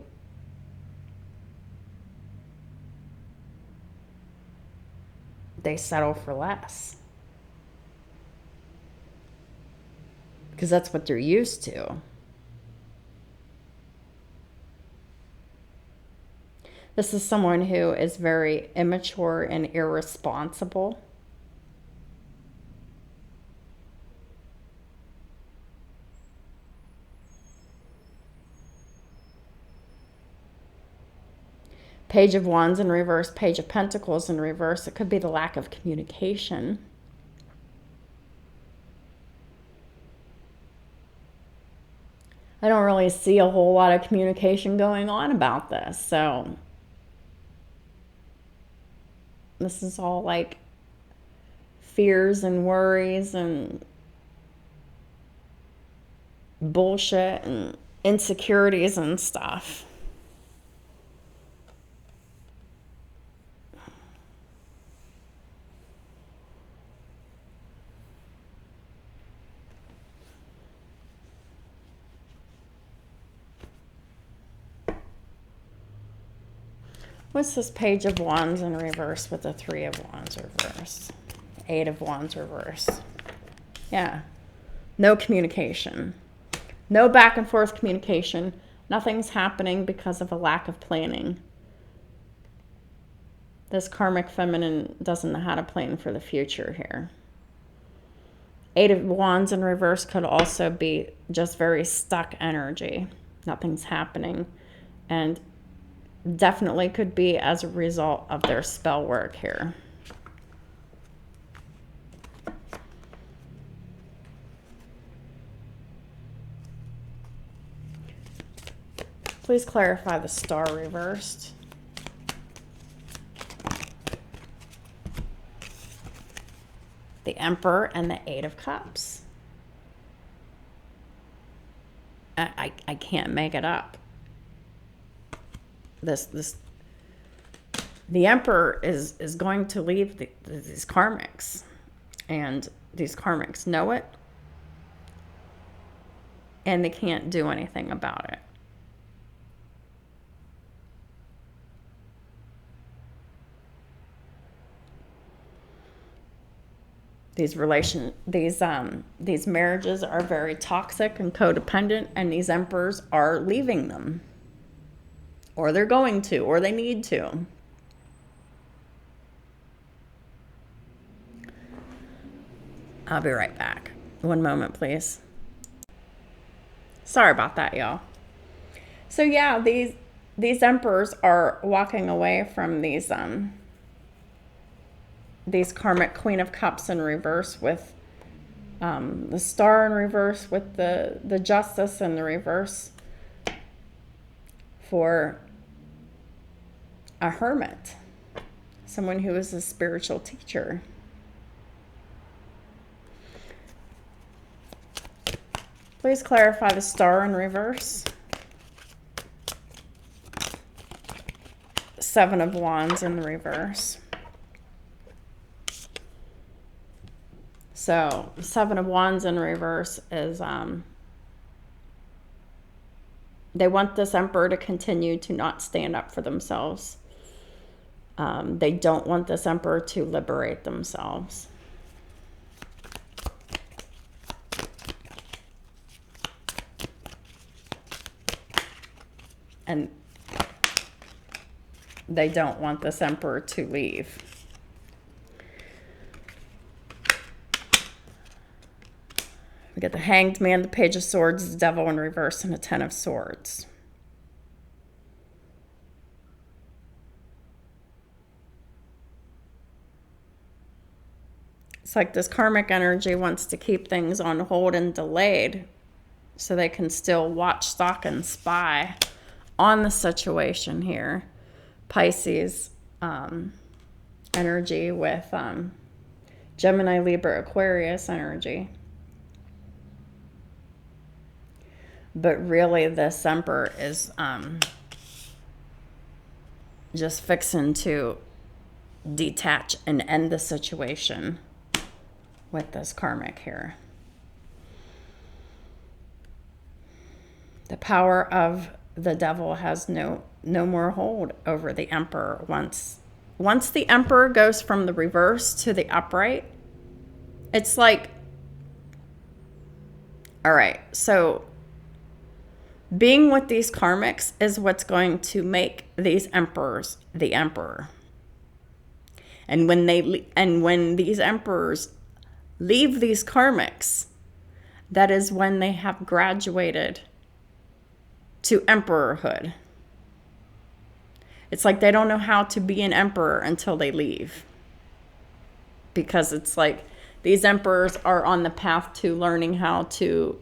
settle for less. Because that's what they're used to. This is someone who is very immature and irresponsible. Page of Wands in reverse, Page of Pentacles in reverse. It could be the lack of communication. I don't really see a whole lot of communication going on about this. So this is all like fears and worries and bullshit and insecurities and stuff. What's this Page of Wands in reverse with the Three of Wands reverse? Eight of Wands reverse. Yeah. No communication. No back and forth communication. Nothing's happening because of a lack of planning. This karmic feminine doesn't know how to plan for the future here. Eight of Wands in reverse could also be just very stuck energy. Nothing's happening. And definitely could be as a result of their spell work here. Please clarify the Star reversed. The Emperor and the Eight of Cups. I can't make it up. The Emperor is going to leave these karmics, and these karmics know it, and they can't do anything about it. These marriages are very toxic and codependent, and these emperors are leaving them. Or they're going to, or they need to. I'll be right back. One moment, please. Sorry about that, y'all. So yeah, these emperors are walking away from these karmic Queen of Cups in reverse with the Star in reverse with the Justice in the reverse for a hermit, someone who is a spiritual teacher. Please clarify the Star in reverse. Seven of Wands in the reverse. So, Seven of Wands in reverse is, they want this emperor to continue to not stand up for themselves. They don't want this emperor to liberate themselves. And they don't want this emperor to leave. We get the Hanged Man, the Page of Swords, the Devil in reverse, and the Ten of Swords. It's like this karmic energy wants to keep things on hold and delayed so they can still watch, stalk, and spy on the situation here. Pisces energy with Gemini, Libra, Aquarius energy. But really, this emperor is just fixing to detach and end the situation with this karmic here. The power of the devil has no more hold over the emperor. Once the emperor goes from the reverse to the upright, it's like, all right, so being with these karmics is what's going to make these emperors the emperor. And when these emperors leave these karmics, that is when they have graduated to emperorhood. It's like they don't know how to be an emperor until they leave. Because it's like these emperors are on the path to learning how to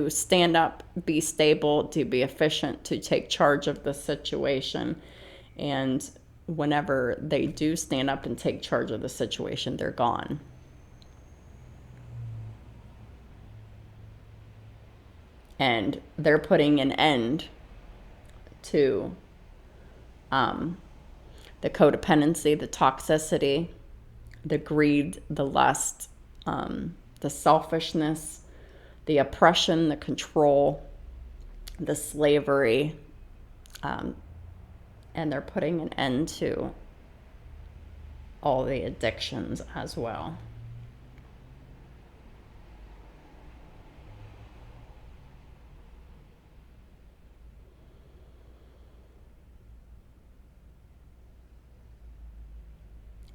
stand up, be stable, to be efficient, to take charge of the situation. And whenever they do stand up and take charge of the situation, they're gone. And they're putting an end to the codependency, the toxicity, the greed, the lust, the selfishness, the oppression, the control, the slavery, and they're putting an end to all the addictions as well.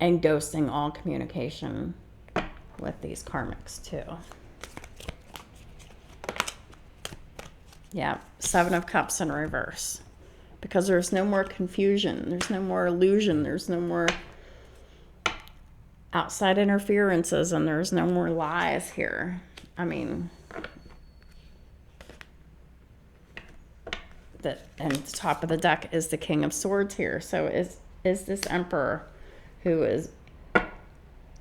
And ghosting all communication with these karmics too. Yeah, 7 of Cups in reverse. Because there's no more confusion. There's no more illusion. There's no more outside interferences, and there's no more lies here. I mean, and the top of the deck is the King of Swords here. So is this Emperor who is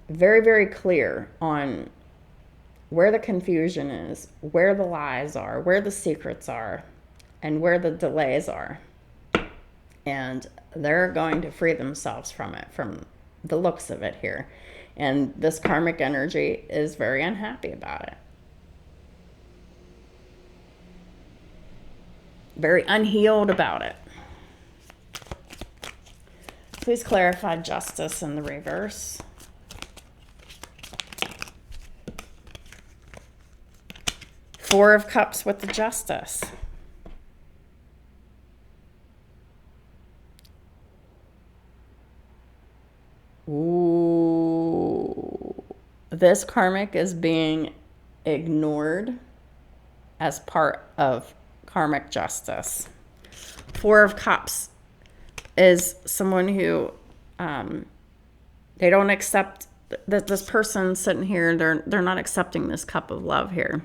very, very clear on where the confusion is, where the lies are, where the secrets are, and where the delays are. And they're going to free themselves from it, from the looks of it here. And this karmic energy is very unhappy about it. Very unhealed about it. Please clarify justice in the reverse. Four of Cups with the Justice. Ooh. This karmic is being ignored as part of karmic justice. Four of Cups is someone who they don't accept that this person sitting here, they're not accepting this cup of love here.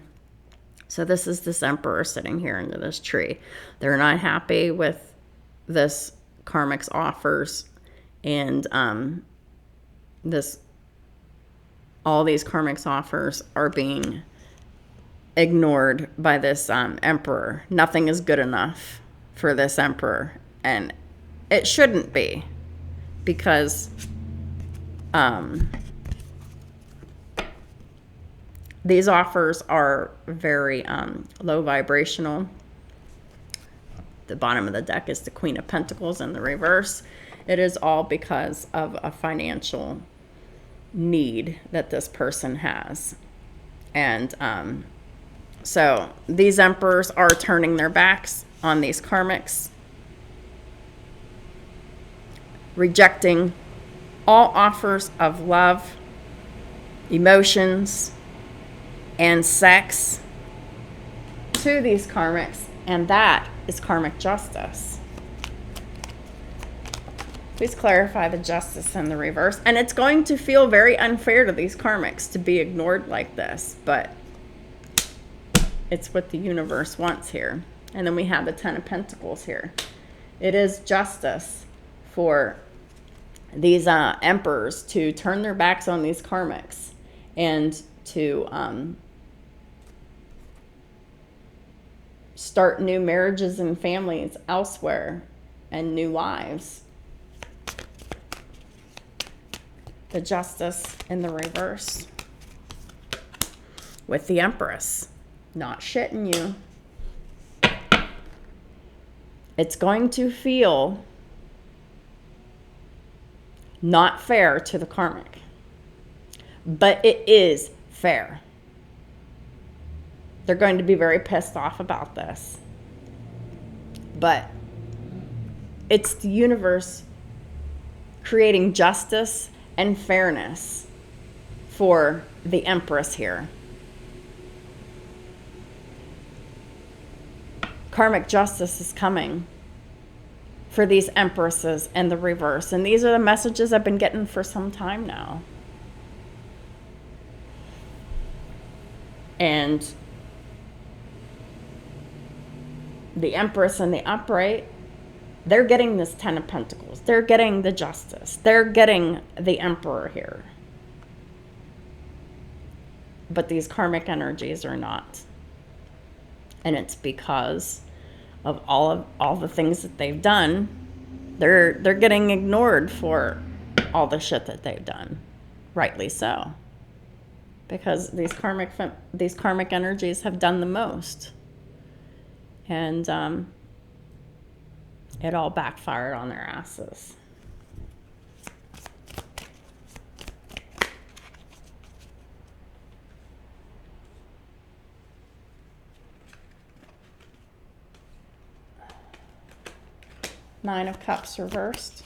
So this is this Emperor sitting here under this tree. They're not happy with this karmic's offers, and all these karmic's offers are being ignored by this Emperor. Nothing is good enough for this Emperor, and it shouldn't be, because these offers are very low vibrational. The bottom of the deck is the Queen of Pentacles in the reverse. It is all because of a financial need that this person has. And so these Emperors are turning their backs on these karmics, rejecting all offers of love, emotions, and sex to these karmics, and that is karmic justice. Please clarify the justice in the reverse. And it's going to feel very unfair to these karmics to be ignored like this, but it's what the universe wants here. And then we have the Ten of Pentacles here. It is justice for these emperors to turn their backs on these karmics and to start new marriages and families elsewhere and new lives. The Justice in the reverse with the Empress. Not shitting you. It's going to feel not fair to the karmic, but it is fair. They're going to be very pissed off about this, but it's the universe creating justice and fairness for the Empress here. Karmic justice is coming for these Empresses in the reverse. And these are the messages I've been getting for some time now. And the Empress and the upright, they're getting this Ten of Pentacles. They're getting the justice. They're getting the Emperor here. But these karmic energies are not. And it's because of all the things that they've done. They're getting ignored for all the shit that they've done. Rightly so. Because these karmic energies have done the most. And it all backfired on their asses. Nine of Cups reversed.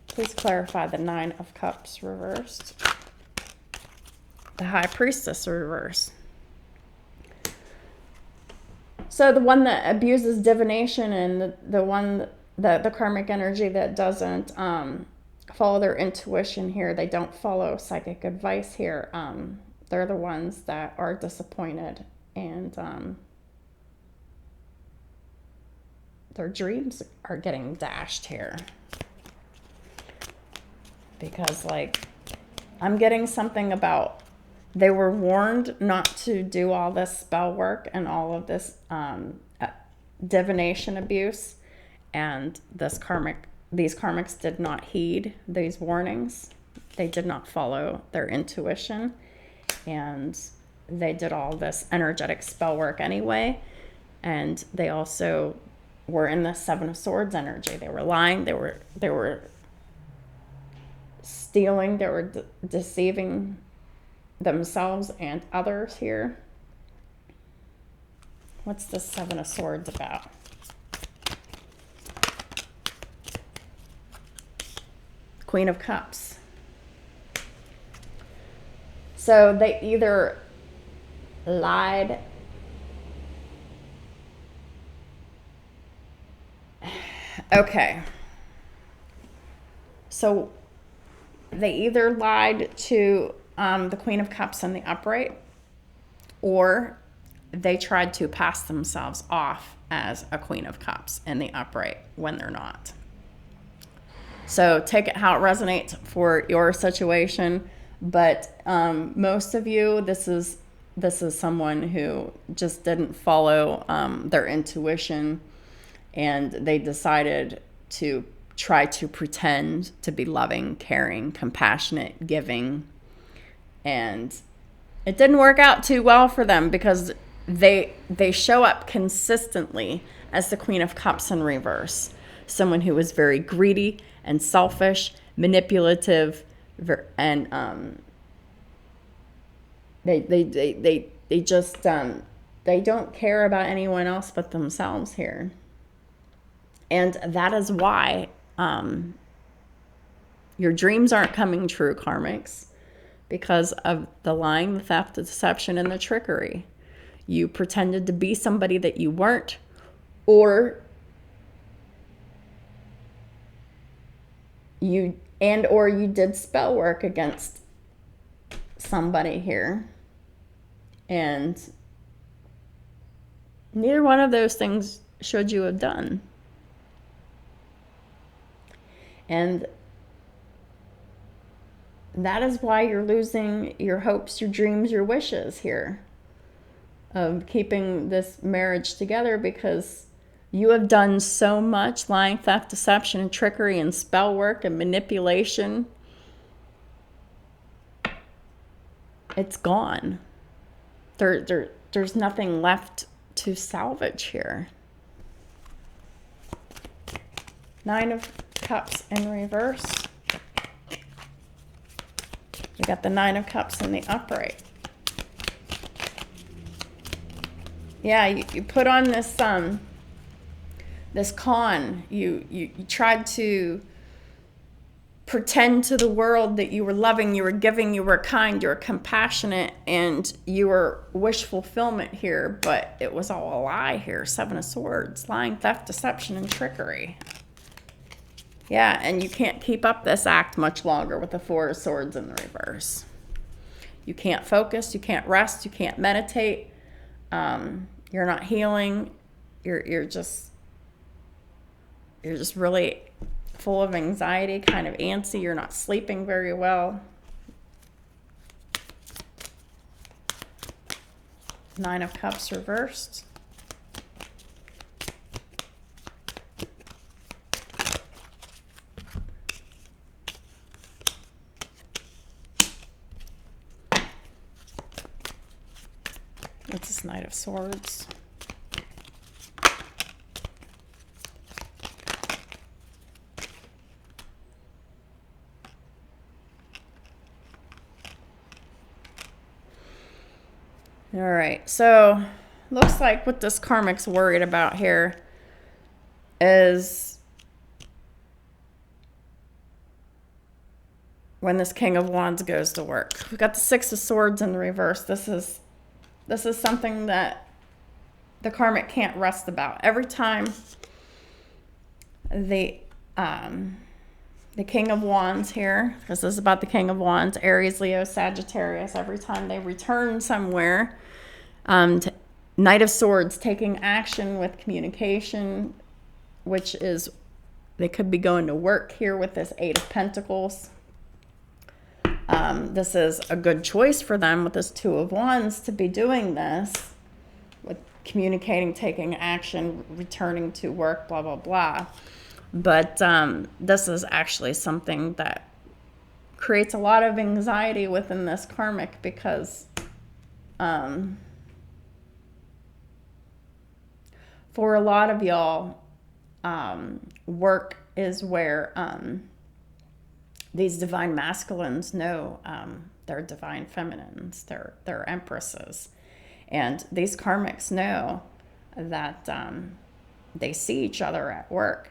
Please clarify the Nine of Cups reversed. The High Priestess reversed. So the one that abuses divination and the one, the karmic energy that doesn't follow their intuition here, they don't follow psychic advice here. They're the ones that are disappointed, and their dreams are getting dashed here. Because, like, I'm getting something about they were warned not to do all this spell work and all of this divination abuse, and these karmics did not heed these warnings. They did not follow their intuition, and they did all this energetic spell work anyway. And they also were in the Seven of Swords energy. They were lying. They were stealing. They were deceiving themselves and others here. What's the Seven of Swords about? Queen of Cups. So they either lied. Okay. So they either lied to the Queen of Cups in the upright, or they tried to pass themselves off as a Queen of Cups in the upright when they're not. So take it how it resonates for your situation. But most of you, this is someone who just didn't follow their intuition, and they decided to try to pretend to be loving, caring, compassionate, giving. And it didn't work out too well for them, because they show up consistently as the Queen of Cups in reverse. Someone who was very greedy and selfish, manipulative, and they just they don't care about anyone else but themselves here. And that is why your dreams aren't coming true, karmics, because of the lying, the theft, the deception, and the trickery. You pretended to be somebody that you weren't, or you did spell work against somebody here. And neither one of those things should you have done. And that is why you're losing your hopes, your dreams, your wishes here of keeping this marriage together, because you have done so much lying, theft, deception, and trickery, and spell work and manipulation. It's gone. There's nothing left to salvage here. Nine of Cups in reverse. You got the Nine of Cups in the upright. Yeah, you put on this this con. You tried to pretend to the world that you were loving, you were giving, you were kind, you were compassionate, and you were wish fulfillment here, but it was all a lie here. Seven of Swords, lying, theft, deception, and trickery. Yeah, and you can't keep up this act much longer with the Four of Swords in the reverse. You can't focus, you can't rest, you can't meditate. You're not healing. You're just really full of anxiety, kind of antsy. You're not sleeping very well. Nine of Cups reversed. What's this Knight of Swords? All right, so looks like what this karmic's worried about here is when this King of Wands goes to work. We've got the Six of Swords in the reverse. This is something that the karmic can't rest about. Every time the King of Wands here, because this is about the King of Wands, Aries, Leo, Sagittarius, every time they return somewhere, Knight of Swords, taking action with communication, which is, they could be going to work here with this Eight of Pentacles. This is a good choice for them with this Two of Wands to be doing this, with communicating, taking action, returning to work, blah, blah, blah. But this is actually something that creates a lot of anxiety within this karmic, because for a lot of y'all, work is where these divine masculines know they're divine feminines, they're empresses. And these karmics know that they see each other at work.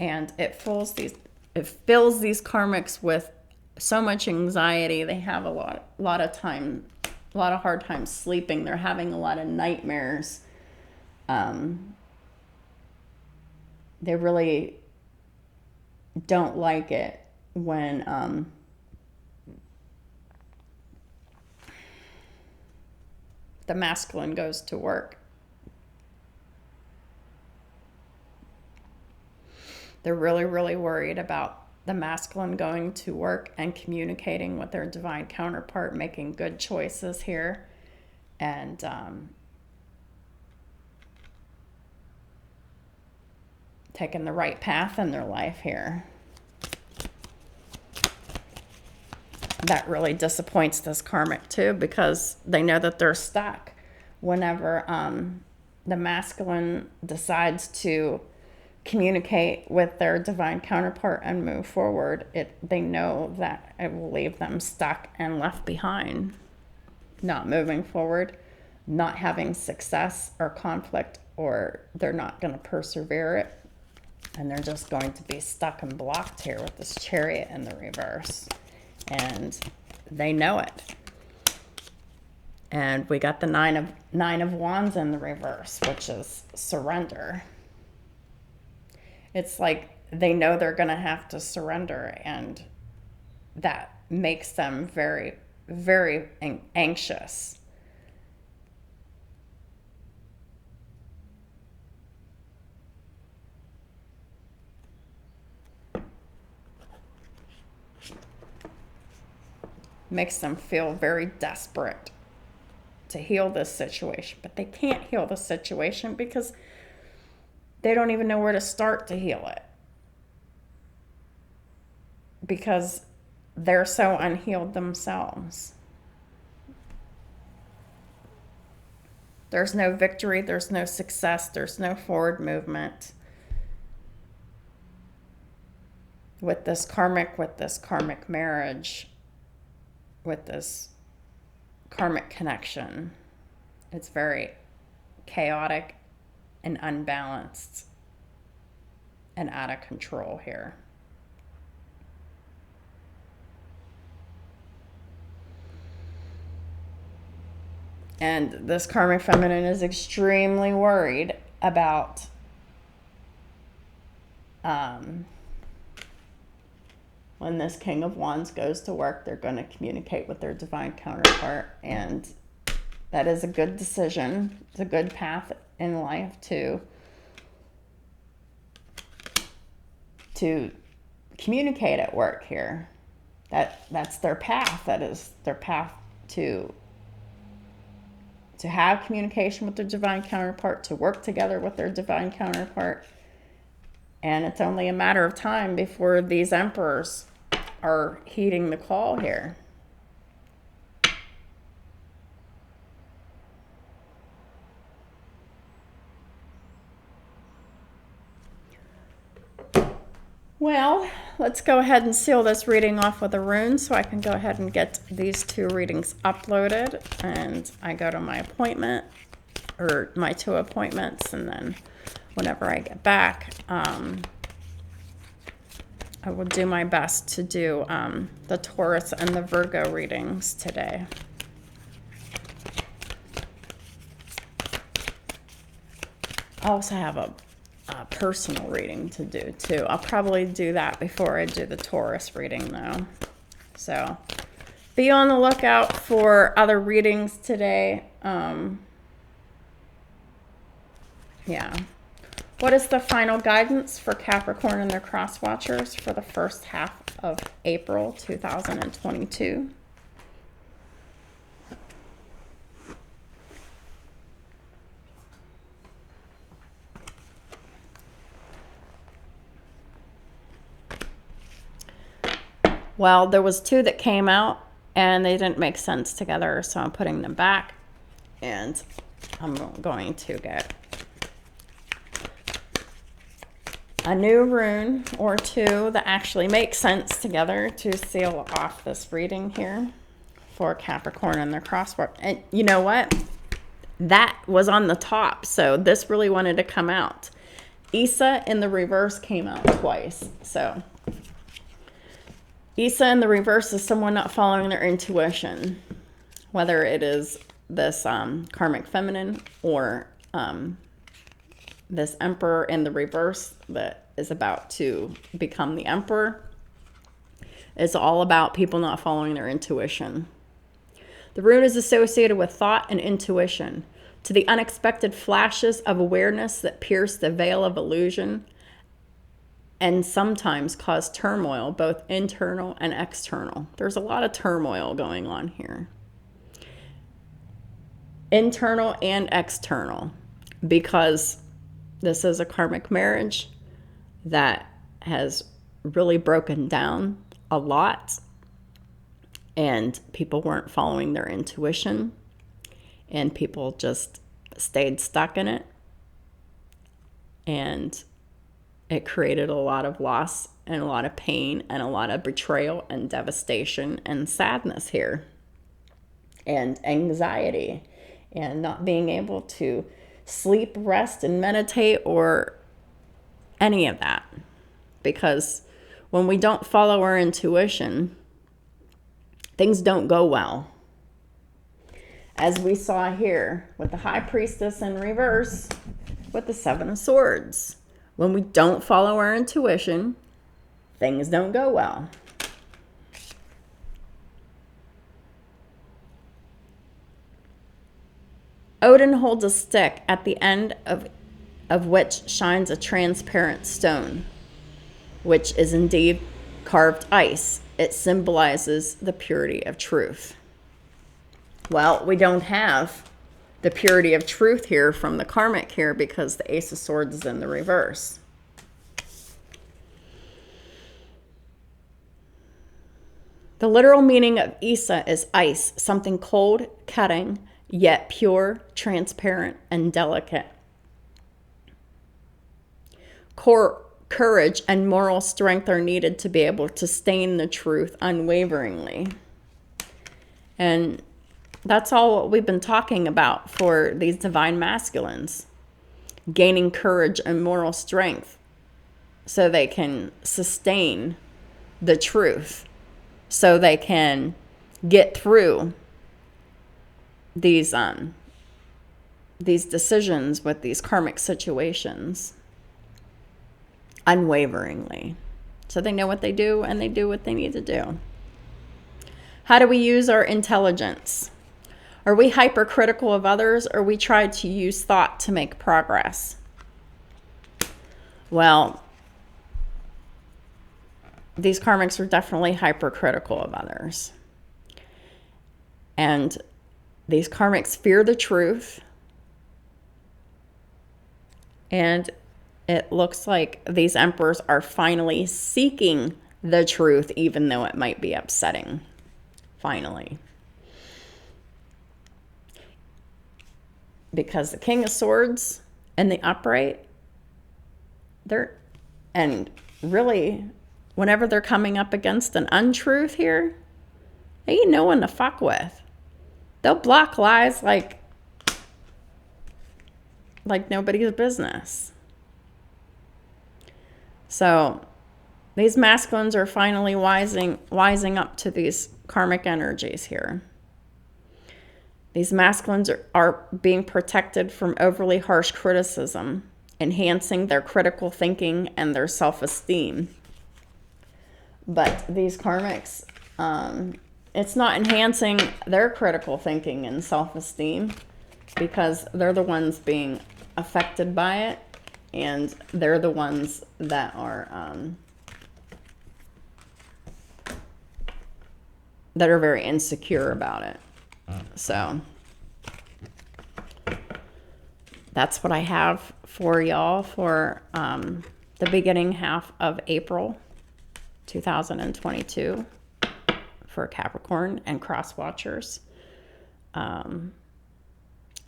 And it fills these karmics with so much anxiety. They have a lot of hard time sleeping. They're having a lot of nightmares. They really don't like it when the masculine goes to work. They're really, really worried about the masculine going to work and communicating with their divine counterpart, making good choices here, and taking the right path in their life here. That really disappoints this karmic too, because they know that they're stuck. Whenever the masculine decides to communicate with their divine counterpart and move forward, they know that it will leave them stuck and left behind, not moving forward, not having success or conflict, or they're not going to persevere it, and they're just going to be stuck and blocked here with this Chariot in the reverse. And they know it. And we got the Nine of Wands in the reverse, which is surrender. It's like they know they're going to have to surrender, and that makes them very, very anxious. Makes them feel very desperate to heal this situation, but they can't heal the situation because they don't even know where to start to heal it, because they're so unhealed themselves. There's no victory, there's no success, there's no forward movement with this karmic marriage, with this karmic connection. It's very chaotic and unbalanced and out of control here. And this karmic feminine is extremely worried about when this King of Wands goes to work, they're going to communicate with their divine counterpart, and that is a good decision. It's a good path in life to communicate at work here. That's their path. That is their path to have communication with their divine counterpart, to work together with their divine counterpart. And it's only a matter of time before these emperors are heeding the call here. Well, let's go ahead and seal this reading off with a rune so I can go ahead and get these 2 readings uploaded. And I go to my appointment, or my 2 appointments, and then whenever I get back, I will do my best to do the Taurus and the Virgo readings today. I also have a personal reading to do too. I'll probably do that before I do the Taurus reading though. So be on the lookout for other readings today. Yeah. What is the final guidance for Capricorn and their cross watchers for the first half of April 2022? Well, there was 2 that came out and they didn't make sense together, so I'm putting them back and I'm going to get a new rune or 2 that actually make sense together to seal off this reading here for Capricorn and their crossword. And you know what? That was on the top, so this really wanted to come out. Issa in the reverse came out twice, so Issa in the reverse is someone not following their intuition, whether it is this karmic feminine or this emperor in the reverse that is about to become the emperor. It's all about people not following their intuition. The rune is associated with thought and intuition, to the unexpected flashes of awareness that pierce the veil of illusion and sometimes cause turmoil, both internal and external. There's a lot of turmoil going on here. Internal and external, because this is a karmic marriage that has really broken down a lot, and people weren't following their intuition, and people just stayed stuck in it, and it created a lot of loss and a lot of pain and a lot of betrayal and devastation and sadness here, and anxiety, and not being able to sleep, rest, and meditate, or any of that. Because when we don't follow our intuition, things don't go well. As we saw here with the High Priestess in reverse with the 7 of Swords. When we don't follow our intuition, things don't go well. Odin holds a stick at the end of which shines a transparent stone, which is indeed carved ice. It symbolizes the purity of truth. Well, we don't have the purity of truth here from the karmic here because the Ace of Swords is in the reverse. The literal meaning of Issa is ice, something cold, cutting, yet pure, transparent, and delicate. Courage and moral strength are needed to be able to sustain the truth unwaveringly. And that's all what we've been talking about for these divine masculines. Gaining courage and moral strength so they can sustain the truth. So they can get through these decisions with these karmic situations unwaveringly. So they know what they do and they do what they need to do. How do we use our intelligence? Are we hypercritical of others, or we try to use thought to make progress? Well, these karmics are definitely hypercritical of others. And these karmics fear the truth. And it looks like these emperors are finally seeking the truth, even though it might be upsetting. Finally. Because the King of Swords and the upright, and really, whenever they're coming up against an untruth here, they ain't no one to fuck with. They'll block lies like nobody's business. So these masculines are finally wising up to these karmic energies here. These masculines are being protected from overly harsh criticism, enhancing their critical thinking and their self-esteem. But these karmics, it's not enhancing their critical thinking and self-esteem, because they're the ones being affected by it, and they're the ones that are very insecure about it. So that's what I have for y'all for the beginning half of April 2022 for Capricorn and cross watchers.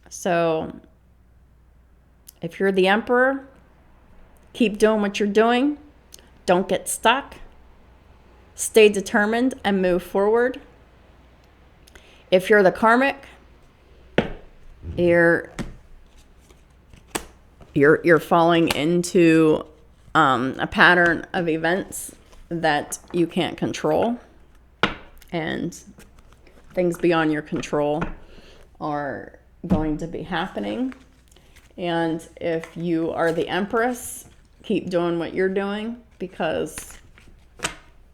So if you're the Emperor, keep doing what you're doing. Don't get stuck. Stay determined and move forward. If you're the Karmic, you're falling into a pattern of events that you can't control, and things beyond your control are going to be happening. And if you are the Empress, keep doing what you're doing, because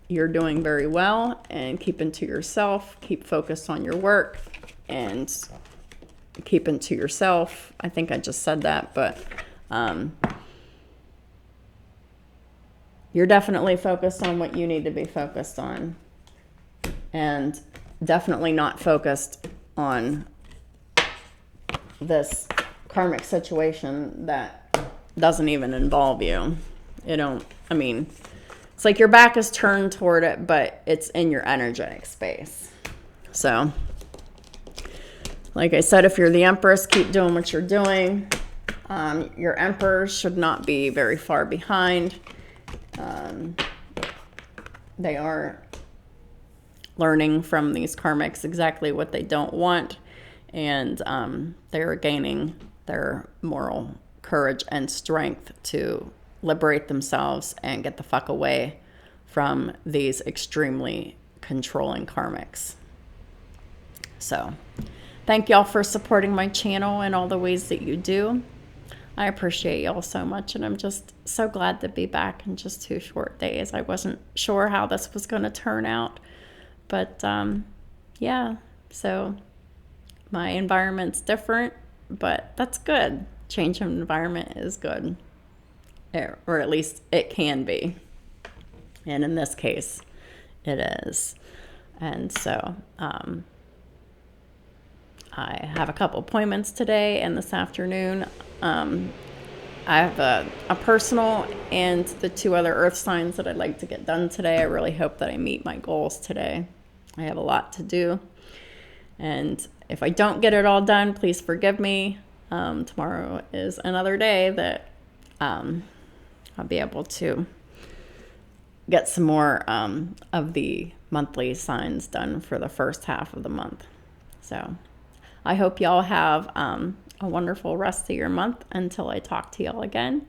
you're doing very well, and keep into yourself, keep focused on your work, and keep into yourself. I think I just said that, but you're definitely focused on what you need to be focused on, and definitely not focused on this karmic situation that doesn't even involve you. It's like your back is turned toward it, but it's in your energetic space. So, like I said, if you're the Empress, keep doing what you're doing. Your Emperors should not be very far behind. They are learning from these karmics exactly what they don't want, and they're gaining their moral courage and strength to liberate themselves and get the fuck away from these extremely controlling karmics. So, thank y'all for supporting my channel in all the ways that you do. I appreciate y'all so much, and I'm just so glad to be back in just 2 short days. I wasn't sure how this was going to turn out, but yeah, so my environment's different, but that's good. Change of environment is good, or at least it can be, and in this case it is. And so I have a couple appointments today and this afternoon. I have a personal and the 2 other earth signs that I'd like to get done today. I really hope that I meet my goals today. I have a lot to do, and if I don't get it all done, please forgive me. Tomorrow is another day that I'll be able to get some more of the monthly signs done for the first half of the month. So I hope y'all have a wonderful rest of your month until I talk to y'all again.